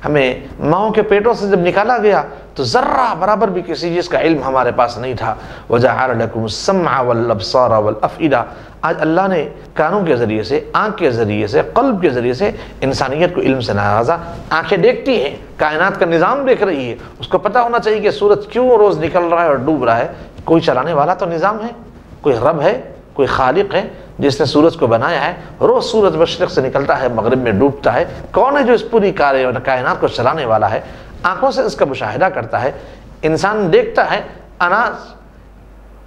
Speaker 1: ہمیں ماؤں کے پیٹوں سے جب نکالا گیا تو ذرہ برابر بھی کسی چیز کا علم ہمارے پاس نہیں تھا۔ وجعل لکم السمع والابصار والافئدہ، آج اللہ نے کانوں کے ذریعے سے، آنکھ کے ذریعے سے، قلب کے ذریعے سے انسانیت کو علم سے نوازا۔ آنکھیں دیکھتی ہیں، کائنات کا نظام دیکھ رہی ہے، اس کو پتہ ہونا چاہیے کہ سورج کیوں روز نکل رہا ہے اور ڈوب رہا ہے۔ کوئی چلانے والا تو نظام ہے، کوئی رب ہے، کوئی خالق ہے جس نے سورج کو بنایا ہے، روز سورج مشرق سے نکلتا ہے، مغرب میں ڈوبتا ہے۔ کون ہے جو اس پوری کائنات کو چلانے والا ہے؟ آنکھوں سے اس کا مشاہدہ کرتا ہے، انسان دیکھتا ہے۔ اناج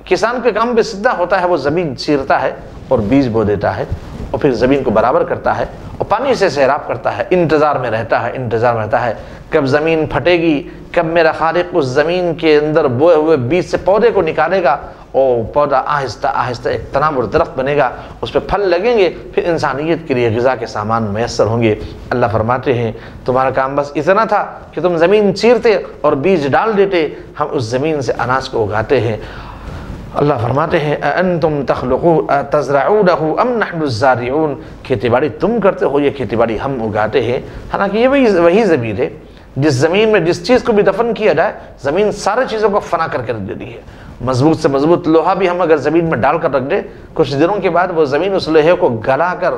Speaker 1: کسان کے کام پہ سیدھا ہوتا ہے، وہ زمین چیرتا ہے اور بیج بو دیتا ہے اور پھر زمین کو برابر کرتا ہے اور پانی سے سیراب کرتا ہے، انتظار میں رہتا ہے کب زمین پھٹے گی، کب میرا خالق اس زمین کے اندر بوئے ہوئے بیج سے پودے کو نکالے گا اور پودا آہستہ آہستہ ایک تناور درخت بنے گا، اس پہ پھل لگیں گے، پھر انسانیت کے لیے غذا کے سامان میسر ہوں گے۔ اللہ فرماتے ہیں تمہارا کام بس اتنا تھا کہ تم زمین چیرتے اور بیج ڈال دیتے، ہم اس زمین سے اناج کو اگاتے ہیں۔ اللہ فرماتے ہیں اَأَنْتُمْ تَزْرَعُونَهُ أَمْ نَحْنُ الزَّارِعُونَ، کھیتی باڑی تم کرتے ہو، یہ کھیتی باڑی ہم اگاتے ہیں۔ حالانکہ یہ وہی زمین ہے جس زمین میں جس چیز کو بھی دفن کیا جائے، زمین سارے چیزوں کو فنا کر کے رکھ دیتی ہے۔ مضبوط سے مضبوط لوہا بھی ہم اگر زمین میں ڈال کر رکھ دیں، کچھ دنوں کے بعد وہ زمین اس لوہے کو گلا کر،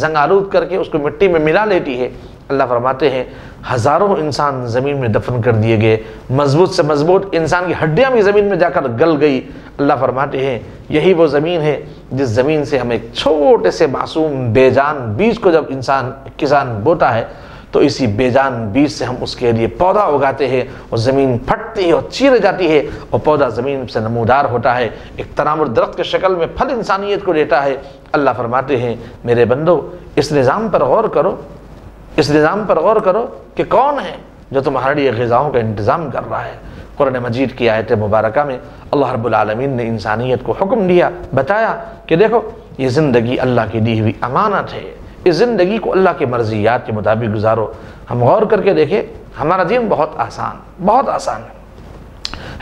Speaker 1: زنگ آلود کر کے اس کو مٹی میں ملا لیتی ہے۔ اللہ فرماتے ہیں ہزاروں انسان زمین میں دفن کر دیے گئے، مضبوط سے مضبوط انسان کی ہڈیاں بھی زمین میں جا کر گل گئی۔ اللہ فرماتے ہیں یہی وہ زمین ہے جس زمین سے ہم ایک چھوٹے سے معصوم بے جان بیج کو جب کسان بوتا ہے تو اسی بے جان بیج سے ہم اس کے لیے پودا اگاتے ہیں اور زمین پھٹتی ہے اور چیرے جاتی ہے اور پودا زمین سے نمودار ہوتا ہے، ایک تناور درخت کے شکل میں پھل انسانیت کو دیتا ہے۔ اللہ فرماتے ہیں میرے بندو اس نظام پر غور کرو، اس نظام پر غور کرو کہ کون ہے جو تمہارے لیے غذاؤں کا انتظام کر رہا ہے۔ قرآن مجید کی آیت مبارکہ میں اللہ رب العالمین نے انسانیت کو حکم دیا، بتایا کہ دیکھو یہ زندگی اللہ کی دی ہوئی امانت ہے، اس زندگی کو اللہ کے مرضیات کے مطابق گزارو۔ ہم غور کر کے دیکھیں ہمارا دین بہت آسان ہے۔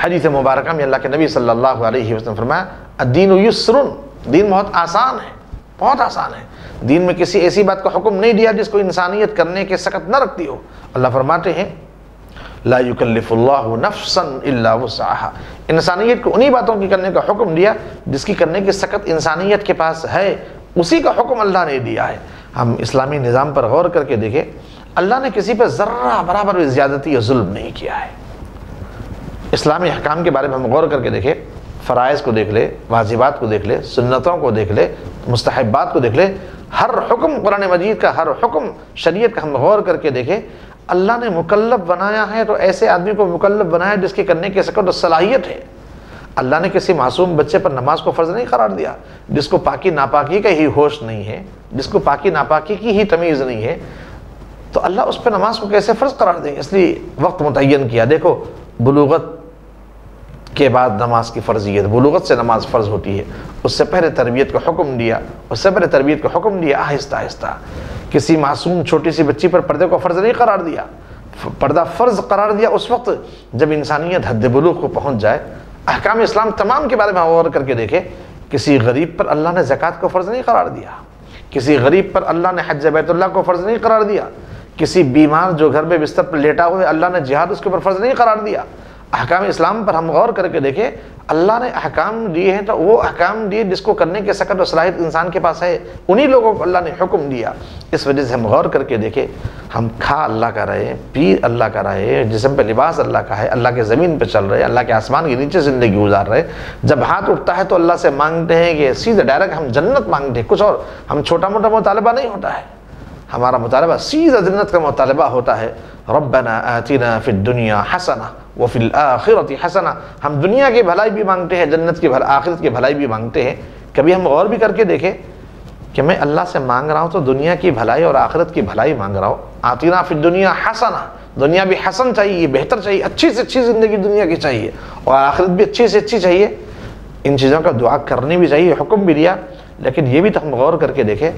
Speaker 1: حدیث مبارکہ میں اللہ کے نبی صلی اللہ علیہ وسلم فرمایا الدین یسر، دین بہت آسان ہے۔ دین میں کسی ایسی بات کا حکم نہیں دیا جس کو انسانیت کرنے کے سخت نہ رکھتی ہو۔ اللہ فرماتے ہیں لا یکلف اللہ نفسا الا وسعها، انسانیت کو انہی باتوں کی کرنے کا حکم دیا جس کی کرنے کی سخت انسانیت کے پاس ہے، اسی کا حکم اللہ نے دیا ہے۔ ہم اسلامی نظام پر غور کر کے دیکھیں اللہ نے کسی پر ذرہ برابر بھی زیادتی یا ظلم نہیں کیا ہے۔ اسلامی احکام کے بارے میں ہم غور کر کے دیکھیں، فرائض کو دیکھ لے، واجبات کو دیکھ لے، سنتوں کو دیکھ لے، مستحبات کو دیکھ لے، ہر حکم قرآن مجید کا، ہر حکم شریعت کا ہم غور کر کے دیکھیں اللہ نے مکلف بنایا ہے تو ایسے آدمی کو مکلف بنایا جس کے کرنے کی سکت و صلاحیت ہے۔ اللہ نے کسی معصوم بچے پر نماز کو فرض نہیں قرار دیا جس کو پاکی ناپاکی کا ہی ہوش نہیں ہے، جس کو پاکی ناپاکی کی ہی تمیز نہیں ہے، تو اللہ اس پہ نماز کو کیسے فرض قرار دیں؟ اس لیے وقت متعین کیا۔ دیکھو بلوغت کے بعد نماز کی فرضیت، بلوغت سے نماز فرض ہوتی ہے، اس سے پہلے تربیت کا حکم دیا، اس سے پہلے تربیت کا حکم دیا آہستہ آہستہ۔ کسی معصوم چھوٹی سی بچی پر پردے کو فرض نہیں قرار دیا، پردہ فرض قرار دیا اس وقت جب انسانیت حد بلوغ کو پہنچ جائے۔ احکام اسلام تمام کے بارے میں غور کر کے دیکھیں، کسی غریب پر اللہ نے زکوٰۃ کو فرض نہیں قرار دیا، کسی غریب پر اللہ نے حج بیت اللہ کو فرض نہیں قرار دیا، کسی بیمار جو گھر میں بستر پر لیٹا ہوئے اللہ نے جہاد اس کے اوپر فرض نہیں قرار دیا۔ احکام اسلام پر ہم غور کر کے دیکھیں، اللہ نے احکام دیے ہیں تو وہ احکام دیے جس کو کرنے کے سکت و صلاحیت انسان کے پاس ہے، انہی لوگوں کو اللہ نے حکم دیا۔ اس وجہ سے ہم غور کر کے دیکھیں، ہم کھا اللہ کا رہے، پی اللہ کا رہے، جسم پہ لباس اللہ کا ہے، اللہ کے زمین پہ چل رہے، اللہ کے آسمان کے نیچے زندگی گزار رہے، جب ہاتھ اٹھتا ہے تو اللہ سے مانگتے ہیں کہ سیدھے ڈائریکٹ ہم جنت مانگتے ہیں، کچھ اور ہم چھوٹا موٹا مطالبہ نہیں ہوتا ہے، ہمارا مطالبہ سیدھا جنت کا مطالبہ ہوتا ہے۔ ربنا آتنا فی الدنیا حسنہ وفی الآخرۃ حسنہ، ہم دنیا کی بھلائی بھی مانگتے ہیں، جنت کی آخرت کی بھلائی بھی مانگتے ہیں۔ کبھی ہم غور بھی کر کے دیکھیں کہ میں اللہ سے مانگ رہا ہوں تو دنیا کی بھلائی اور آخرت کی بھلائی مانگ رہا ہوں۔ آتنا فی الدنیا حسنہ، دنیا بھی حسن چاہیے، بہتر چاہیے، اچھی سے اچھی زندگی دنیا کی چاہیے، اور آخرت بھی اچھی سے اچھی چاہیے۔ ان چیزوں کا دعا کرنی بھی چاہیے، حکم بھی دیا، لیکن یہ بھی تو ہم غور کر کے دیکھیں،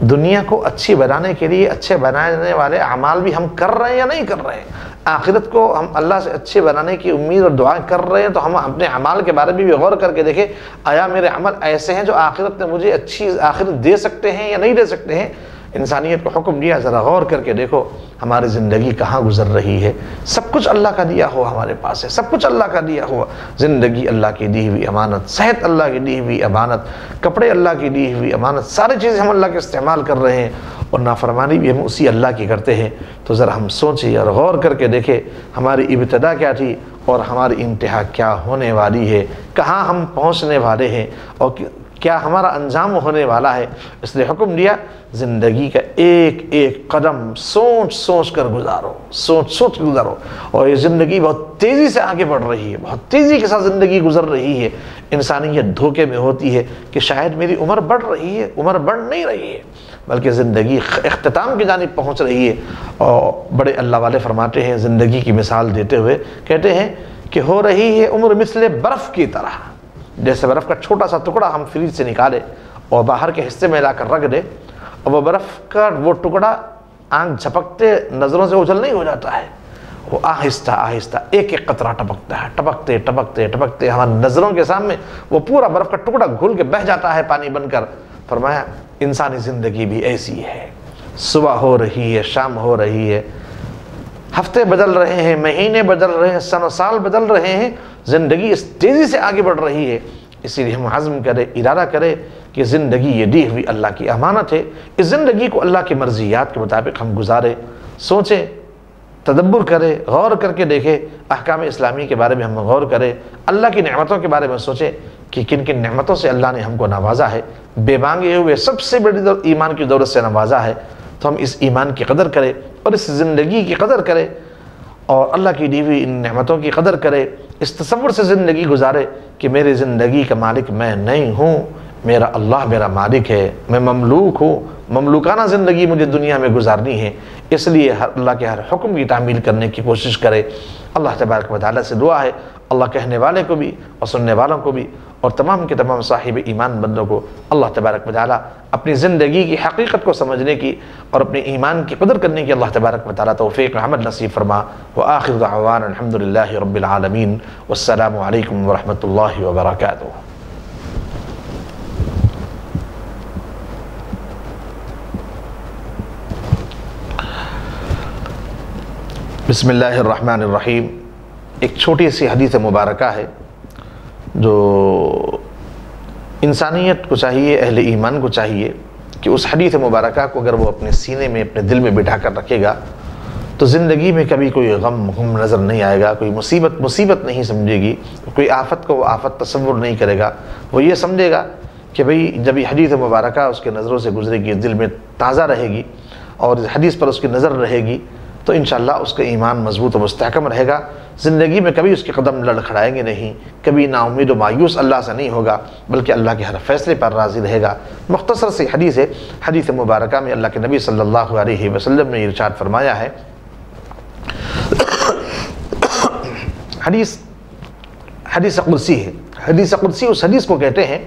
Speaker 1: دنیا کو اچھی بنانے کے لیے اچھے بنانے والے اعمال بھی ہم کر رہے ہیں یا نہیں کر رہے ہیں؟ آخرت کو ہم اللہ سے اچھے بنانے کی امید اور دعائیں کر رہے ہیں تو ہم اپنے اعمال کے بارے میں بھی غور کر کے دیکھیں، آیا میرے عمل ایسے ہیں جو آخرت میں مجھے اچھی آخرت دے سکتے ہیں یا نہیں دے سکتے ہیں؟ انسانیت کو حکم دیا، ذرا غور کر کے دیکھو ہماری زندگی کہاں گزر رہی ہے۔ سب کچھ اللہ کا دیا ہوا ہمارے پاس ہے، سب کچھ اللہ کا دیا ہوا، زندگی اللہ کی دی ہوئی امانت، صحت اللہ کی دی ہوئی امانت، کپڑے اللہ کی دی ہوئی امانت، ساری چیزیں ہم اللہ کے استعمال کر رہے ہیں، اور نافرمانی بھی ہم اسی اللہ کی کرتے ہیں۔ تو ذرا ہم سوچیں اور غور کر کے دیکھیں ہماری ابتدا کیا تھی اور ہماری انتہا کیا ہونے والی ہے، کہاں ہم پہنچنے والے ہیں اور کیا ہمارا انجام ہونے والا ہے۔ اس لیے حکم دیا زندگی کا ایک ایک قدم سوچ سوچ کر گزارو، سوچ سوچ کر گزارو۔ اور یہ زندگی بہت تیزی سے آگے بڑھ رہی ہے، بہت تیزی کے ساتھ زندگی گزر رہی ہے۔ انسانیت دھوکے میں ہوتی ہے کہ شاید میری عمر بڑھ رہی ہے، عمر بڑھ نہیں رہی ہے، بلکہ زندگی اختتام کی جانب پہنچ رہی ہے۔ اور بڑے اللہ والے فرماتے ہیں زندگی کی مثال دیتے ہوئے، کہتے ہیں کہ ہو رہی ہے عمر مثل برف کی طرح، جیسے برف کا چھوٹا سا ٹکڑا ہم فریج سے نکالے اور باہر کے حصے میں لا کر رکھ دے، اور وہ برف کا وہ ٹکڑا آنکھ جھپکتے نظروں سے اوجھل نہیں ہو جاتا ہے، وہ آہستہ آہستہ ایک ایک قطرہ ٹپکتا ہے، ٹپکتے ٹپکتے ٹپکتے ہماری نظروں کے سامنے وہ پورا برف کا ٹکڑا گھل کے بہہ جاتا ہے پانی بن کر۔ فرمایا انسانی زندگی بھی ایسی ہے، صبح ہو رہی ہے، شام ہو رہی ہے، ہفتے بدل رہے ہیں، مہینے بدل رہے ہیں، سن و سال بدل رہے ہیں، زندگی اس تیزی سے آگے بڑھ رہی ہے۔ اسی لیے ہم عزم کرے، ارادہ کرے کہ زندگی یہ دی ہوئی اللہ کی امانت ہے، اس زندگی کو اللہ کی مرضیات کے مطابق ہم گزارے، سوچیں، تدبر کرے، غور کر کے دیکھے، احکام اسلامی کے بارے میں ہم غور کرے، اللہ کی نعمتوں کے بارے میں سوچیں کہ کن کن نعمتوں سے اللہ نے ہم کو نوازا ہے، بے مانگے ہوئے سب سے بڑی ایمان کی دولت سے نوازا ہے، تو ہم اس ایمان کی قدر کریں اور اس زندگی کی قدر کریں اور اللہ کی دی ہوئی ان نعمتوں کی قدر کرے، اس تصور سے زندگی گزارے کہ میری زندگی کا مالک میں نہیں ہوں، میرا اللہ میرا مالک ہے، میں مملوک ہوں، مملوکانہ زندگی مجھے دنیا میں گزارنی ہے۔ اس لیے اللہ کے ہر حکم کی تعمیل کرنے کی کوشش کرے۔ اللہ تبارک و تعالیٰ سے دعا ہے اللہ کہنے والے کو بھی اور سننے والوں کو بھی اور تمام کے تمام صاحب ایمان بندوں کو اللہ تبارک و تعالیٰ اپنی زندگی کی حقیقت کو سمجھنے کی اور اپنے ایمان کی قدر کرنے کی اللہ تبارک و تعالیٰ توفیق عمل نصیب فرما۔ وآخر دعوانا الحمدللہ رب العالمین، والسلام علیکم ورحمۃ اللہ وبرکاتہ۔ بسم اللہ الرحمن الرحیم۔ ایک چھوٹی سی حدیث مبارکہ ہے جو انسانیت کو چاہیے، اہل ایمان کو چاہیے کہ اس حدیث مبارکہ کو اگر وہ اپنے سینے میں اپنے دل میں بٹھا کر رکھے گا تو زندگی میں کبھی کوئی غم نظر نہیں آئے گا، کوئی مصیبت نہیں سمجھے گی، کوئی آفت کو وہ آفت تصور نہیں کرے گا۔ وہ یہ سمجھے گا کہ بھئی جب یہ حدیث مبارکہ اس کے نظروں سے گزرے گی، دل میں تازہ رہے گی اور اس حدیث پر اس کی نظر رہے گی تو انشاءاللہ اس کا ایمان مضبوط و مستحکم رہے گا، زندگی میں کبھی اس کے قدم لڑکھڑائیں گے نہیں، کبھی نا امید و مایوس اللہ سے نہیں ہوگا، بلکہ اللہ کے ہر فیصلے پر راضی رہے گا۔ مختصر سی حدیث ہے، حدیث مبارکہ میں اللہ کے نبی صلی اللہ علیہ وسلم نے ارشاد فرمایا ہے، حدیث قدسی ہے۔ حدیث قدسی اس حدیث کو کہتے ہیں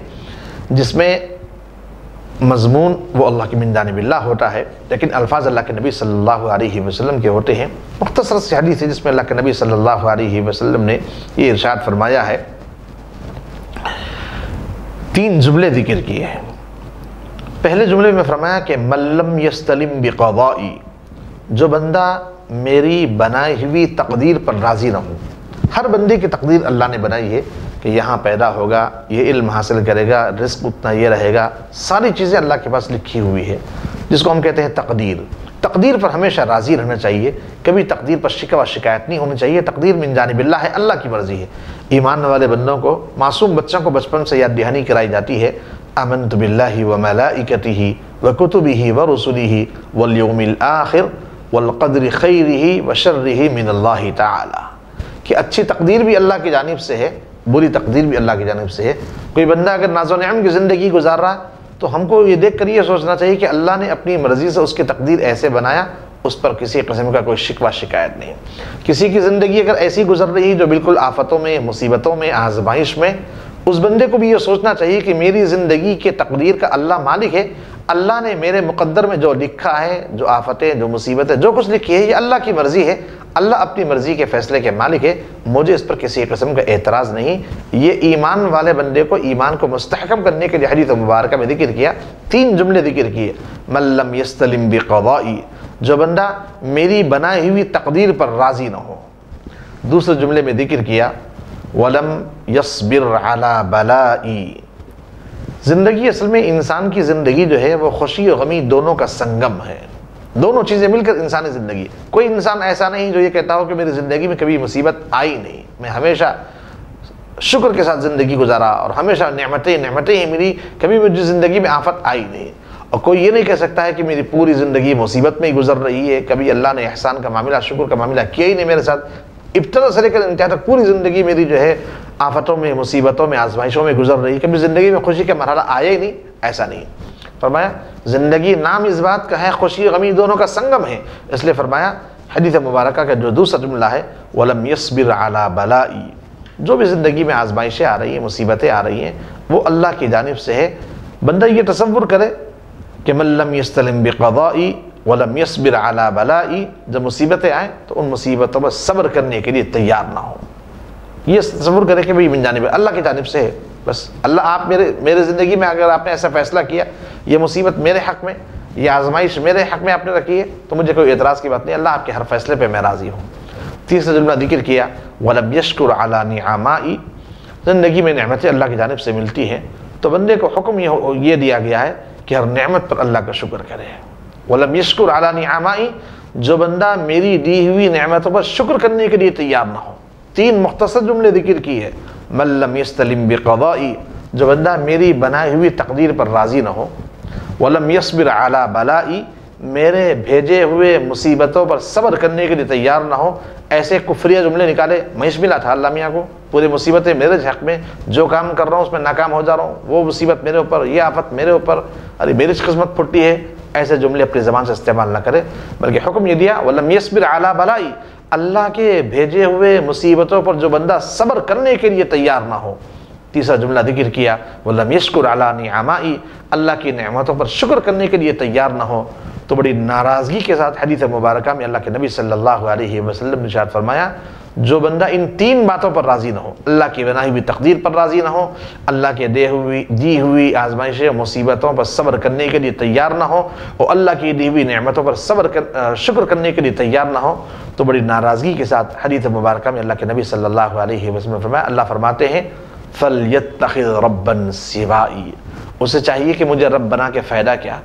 Speaker 1: جس میں مضمون وہ اللہ کی من جانب اللہ ہوتا ہے، لیکن الفاظ اللہ کے نبی صلی اللہ علیہ وسلم کے ہوتے ہیں۔ مختصر سی حدیث ہے جس میں اللہ کے نبی صلی اللہ علیہ وسلم نے یہ ارشاد فرمایا ہے، 3 جملے ذکر کیے ہیں۔ پہلے جملے میں فرمایا کہ من لم یستلم بقضائی، جو بندہ میری بنائی ہوئی تقدیر پر راضی نہ ہو۔ ہر بندے کی تقدیر اللہ نے بنائی ہے کہ یہاں پیدا ہوگا، یہ علم حاصل کرے گا، رزق اتنا یہ رہے گا، ساری چیزیں اللہ کے پاس لکھی ہوئی ہے، جس کو ہم کہتے ہیں تقدیر۔ تقدیر پر ہمیشہ راضی رہنا چاہیے، کبھی تقدیر پر شکوہ شکایت نہیں ہونی چاہیے۔ تقدیر من جانب اللہ ہے، اللہ کی مرضی ہے۔ ایمان والے بندوں کو، معصوم بچوں کو بچپن سے یاد دہانی کرائی جاتی ہے، آمنت باللہ وملائکتہ وکتبہ ورسلہ والیوم الآخر والقدر خیرہ وشرہ من اللہ تعالی، کہ اچھی تقدیر بھی اللہ کی جانب سے ہے، بری تقدیر بھی اللہ کی جانب سے ہے۔ کوئی بندہ اگر ناز و نعم کی زندگی گزار رہا تو ہم کو یہ دیکھ کر یہ سوچنا چاہیے کہ اللہ نے اپنی مرضی سے اس کی تقدیر ایسے بنایا، اس پر کسی قسم کا کوئی شکوہ شکایت نہیں۔ کسی کی زندگی اگر ایسی گزر رہی ہے جو بالکل آفتوں میں، مصیبتوں میں، آزمائش میں، اس بندے کو بھی یہ سوچنا چاہیے کہ میری زندگی کے تقدیر کا اللہ مالک ہے، اللہ نے میرے مقدر میں جو لکھا ہے، جو آفتیں، جو مصیبتیں، جو کچھ لکھی ہے، یہ اللہ کی مرضی ہے، اللہ اپنی مرضی کے فیصلے کے مالک ہے، مجھے اس پر کسی قسم کا اعتراض نہیں۔ یہ ایمان والے بندے کو ایمان کو مستحکم کرنے کے لیے حدیث مبارکہ میں ذکر کیا، 3 جملے ذکر کیے، من لم یستلم بقضائی، جو بندہ میری بنائی ہوئی تقدیر پر راضی نہ ہو۔ دوسرے جملے میں ذکر کیا، ولم یصبر علی بلائی، زندگی اصل میں انسان کی زندگی جو ہے وہ خوشی اور غمی دونوں کا سنگم ہے، دونوں چیزیں مل کر انسانی زندگی۔ کوئی انسان ایسا نہیں جو یہ کہتا ہو کہ میری زندگی میں کبھی مصیبت آئی نہیں، میں ہمیشہ شکر کے ساتھ زندگی گزارا اور ہمیشہ نعمتیں ہی ملی، کبھی مجھے زندگی میں آفت آئی نہیں۔ اور کوئی یہ نہیں کہہ سکتا ہے کہ میری پوری زندگی مصیبت میں ہی گزر رہی ہے، کبھی اللہ نے احسان کا معاملہ، شکر کا معاملہ کیا ہی نہیں میرے ساتھ، ابتدا سے لے کر انتہا تک پوری زندگی میری جو ہے آفتوں میں، مصیبتوں میں، آزمائشوں میں گزر رہی ہے، کبھی زندگی میں خوشی کا مرحلہ آیا ہی نہیں، ایسا نہیں۔ فرمایا زندگی نام اس بات کا ہے خوشی غمی دونوں کا سنگم ہے، اس لیے فرمایا حدیث مبارکہ کا جو دوسرا جملہ ہے، وَلَمْ يَصْبِرْ عَلَى بَلَائِي، جو بھی زندگی میں آزمائشیں آ رہی ہیں، مصیبتیں آ رہی ہیں، وہ اللہ کی جانب سے ہے۔ بندہ یہ تصور کرے کہ مَن لَمْ يَسْتَلِمْ بِقَضَائِي وَلَمْ يَصْبِرْ عَلَى بَلَائِي، جب مصیبتیں آئیں تو ان مصیبتوں پر صبر کرنے کے لیے تیار نہ ہو۔ یہ تصور کرے کہ بھئی من جانب اللہ کی جانب سے ہے، بس اللہ آپ میرے زندگی میں اگر آپ نے ایسا فیصلہ کیا، یہ مصیبت میرے حق میں، یہ آزمائش میرے حق میں آپ نے رکھی ہے، تو مجھے کوئی اعتراض کی بات نہیں، اللہ آپ کے ہر فیصلے پہ میں راضی ہوں۔ تیسرا جملہ ذکر کیا، وَلَمْ يَشْكُرْ عَلَى نِعَمَائِي، زندگی میں نعمتیں اللہ کی جانب سے ملتی ہیں تو بندے کو حکم یہ دیا گیا ہے کہ ہر نعمت پر اللہ کا شکر کرے۔ وَلَمْ يَشْكُرْ عَلَى نِعَمَائِي، جو بندہ میری دی ہوئی نعمتوں پر شکر کرنے کے لیے تیار نہ ہو۔ 3 مختصر جملے ذکر کی ہے، مَن لَمْ يَسْتَلِمْ بِقَضَائِي، جو بندہ میری بنائی ہوئی تقدیر پر راضی نہ ہو، وَلَمْ يَصْبِرْ عَلَى بَلَائِي، میرے بھیجے ہوئے مصیبتوں پر صبر کرنے کے لیے تیار نہ ہو۔ ایسے کفریہ جملے نکالے، مہیش ملا تھا اللہ میاں کو، پوری مصیبتیں میرے حق میں، جو کام کر رہا ہوں اس میں ناکام ہو جا رہا ہوں، وہ مصیبت میرے اوپر، یہ آفت میرے اوپر، ارے میری قسمت پھٹی ہے، ایسے جملے اپنی زبان سے استعمال نہ کرے، بلکہ حکم یہ دیا وَلَمْ يَصْبِرْ عَلَى بَلَائِي، اللہ کے بھیجے ہوئے مصیبتوں پر جو بندہ صبر کرنے کے لیے تیار نہ ہو۔ تیسرا جملہ ذکر کیا، وَلَمْ يَشْكُرْ عَلَى نِعَمَائِي، اللہ کی نعمتوں پر شکر کرنے کے لیے تیار نہ ہو، تو بڑی ناراضگی کے ساتھ حدیث مبارکہ میں اللہ کے نبی صلی اللہ علیہ وسلم نے ارشاد فرمایا، جو بندہ ان 3 باتوں پر راضی نہ ہو، اللہ کی بنائی ہوئی تقدیر پر راضی نہ ہو، اللہ کے دی ہوئی آزمائشیں مصیبتوں پر صبر کرنے کے لیے تیار نہ ہو، اور اللہ کی دی ہوئی نعمتوں پر شکر کرنے کے لیے تیار نہ ہو، تو بڑی ناراضگی کے ساتھ حدیث مبارکہ میں اللہ کے نبی صلی اللہ علیہ وسلم نے فرمایا، اللہ فرماتے ہیں فَلْيَتَّخِذْ رَبًّا سِوَائِي، اسے چاہیے کہ مجھے رب بنا کے فائدہ کیا،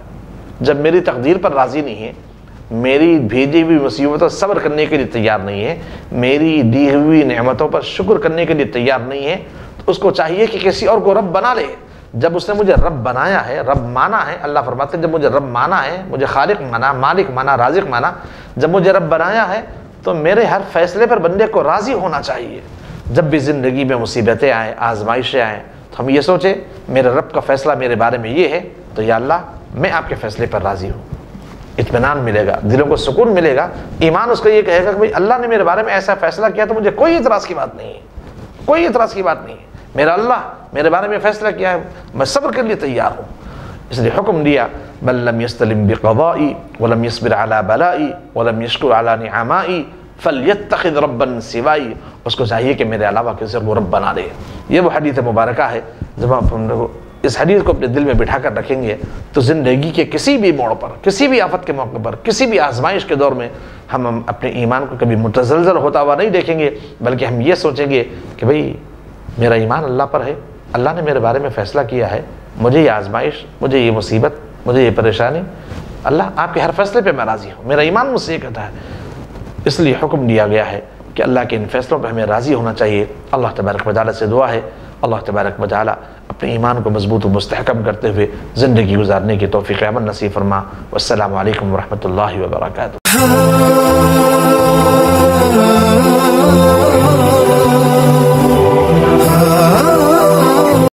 Speaker 1: جب میری تقدیر پر راضی نہیں ہے، میری بھیجی ہوئی مصیبتوں صبر کرنے کے لیے تیار نہیں ہے، میری دی ہوئی نعمتوں پر شکر کرنے کے لیے تیار نہیں ہے، تو اس کو چاہیے کہ کسی اور کو رب بنا لے، جب اس نے مجھے رب بنایا ہے، رب مانا ہے، اللہ فرماتے ہیں جب مجھے رب مانا ہے، مجھے خالق مانا، مالک مانا، رازق مانا، جب مجھے رب بنایا ہے تو میرے ہر فیصلے پر بندے کو راضی ہونا چاہیے۔ جب بھی زندگی میں مصیبتیں آئیں، آزمائشیں آئیں، تو ہم یہ سوچیں میرے رب کا فیصلہ میرے بارے میں یہ ہے، تو یا اللہ میں آپ کے فیصلے پر راضی ہوں۔ اطمینان ملے گا، دلوں کو سکون ملے گا، ایمان اس کو یہ کہے گا کہ بھئی اللہ نے میرے بارے میں ایسا فیصلہ کیا تو مجھے کوئی اعتراض کی بات نہیں ہے، کوئی اعتراض کی بات نہیں ہے، میرا اللہ میرے بارے میں فیصلہ کیا ہے، میں صبر کے لیے تیار ہوں۔ اس لیے حکم دیا من لم یستلم بقضائی ولم یصبر علی بلائی ولم یشکر علی نعمائی فلیتخذ ربا سوائی، اس کو چاہیے کہ میرے علاوہ کسی کو رب بنا لے۔ یہ وہ حدیث مبارکہ ہے، جب آپ اس حدیث کو اپنے دل میں بٹھا کر رکھیں گے تو زندگی کے کسی بھی موڑ پر، کسی بھی آفت کے موقع پر، کسی بھی آزمائش کے دور میں ہم اپنے ایمان کو کبھی متزلزل ہوتا ہوا نہیں دیکھیں گے، بلکہ ہم یہ سوچیں گے کہ بھئی میرا ایمان اللہ پر ہے، اللہ نے میرے بارے میں فیصلہ کیا ہے، مجھے یہ آزمائش، مجھے یہ مصیبت، مجھے یہ پریشانی، اللہ آپ کے ہر فیصلے پہ میں راضی ہوں، میرا ایمان مجھ سے یہ کہتا ہے۔ اس لیے حکم دیا گیا ہے کہ اللہ کے ان فیصلوں پہ ہمیں راضی ہونا چاہیے۔ اللہ تبارک و تعالیٰ سے دعا ہے اللہ تبارک و تعالیٰ اپنے ایمان کو مضبوط و مستحکم کرتے ہوئے زندگی گزارنے کی توفیق عمل نصیب فرما۔ والسلام علیکم ورحمۃ اللہ وبرکاتہ۔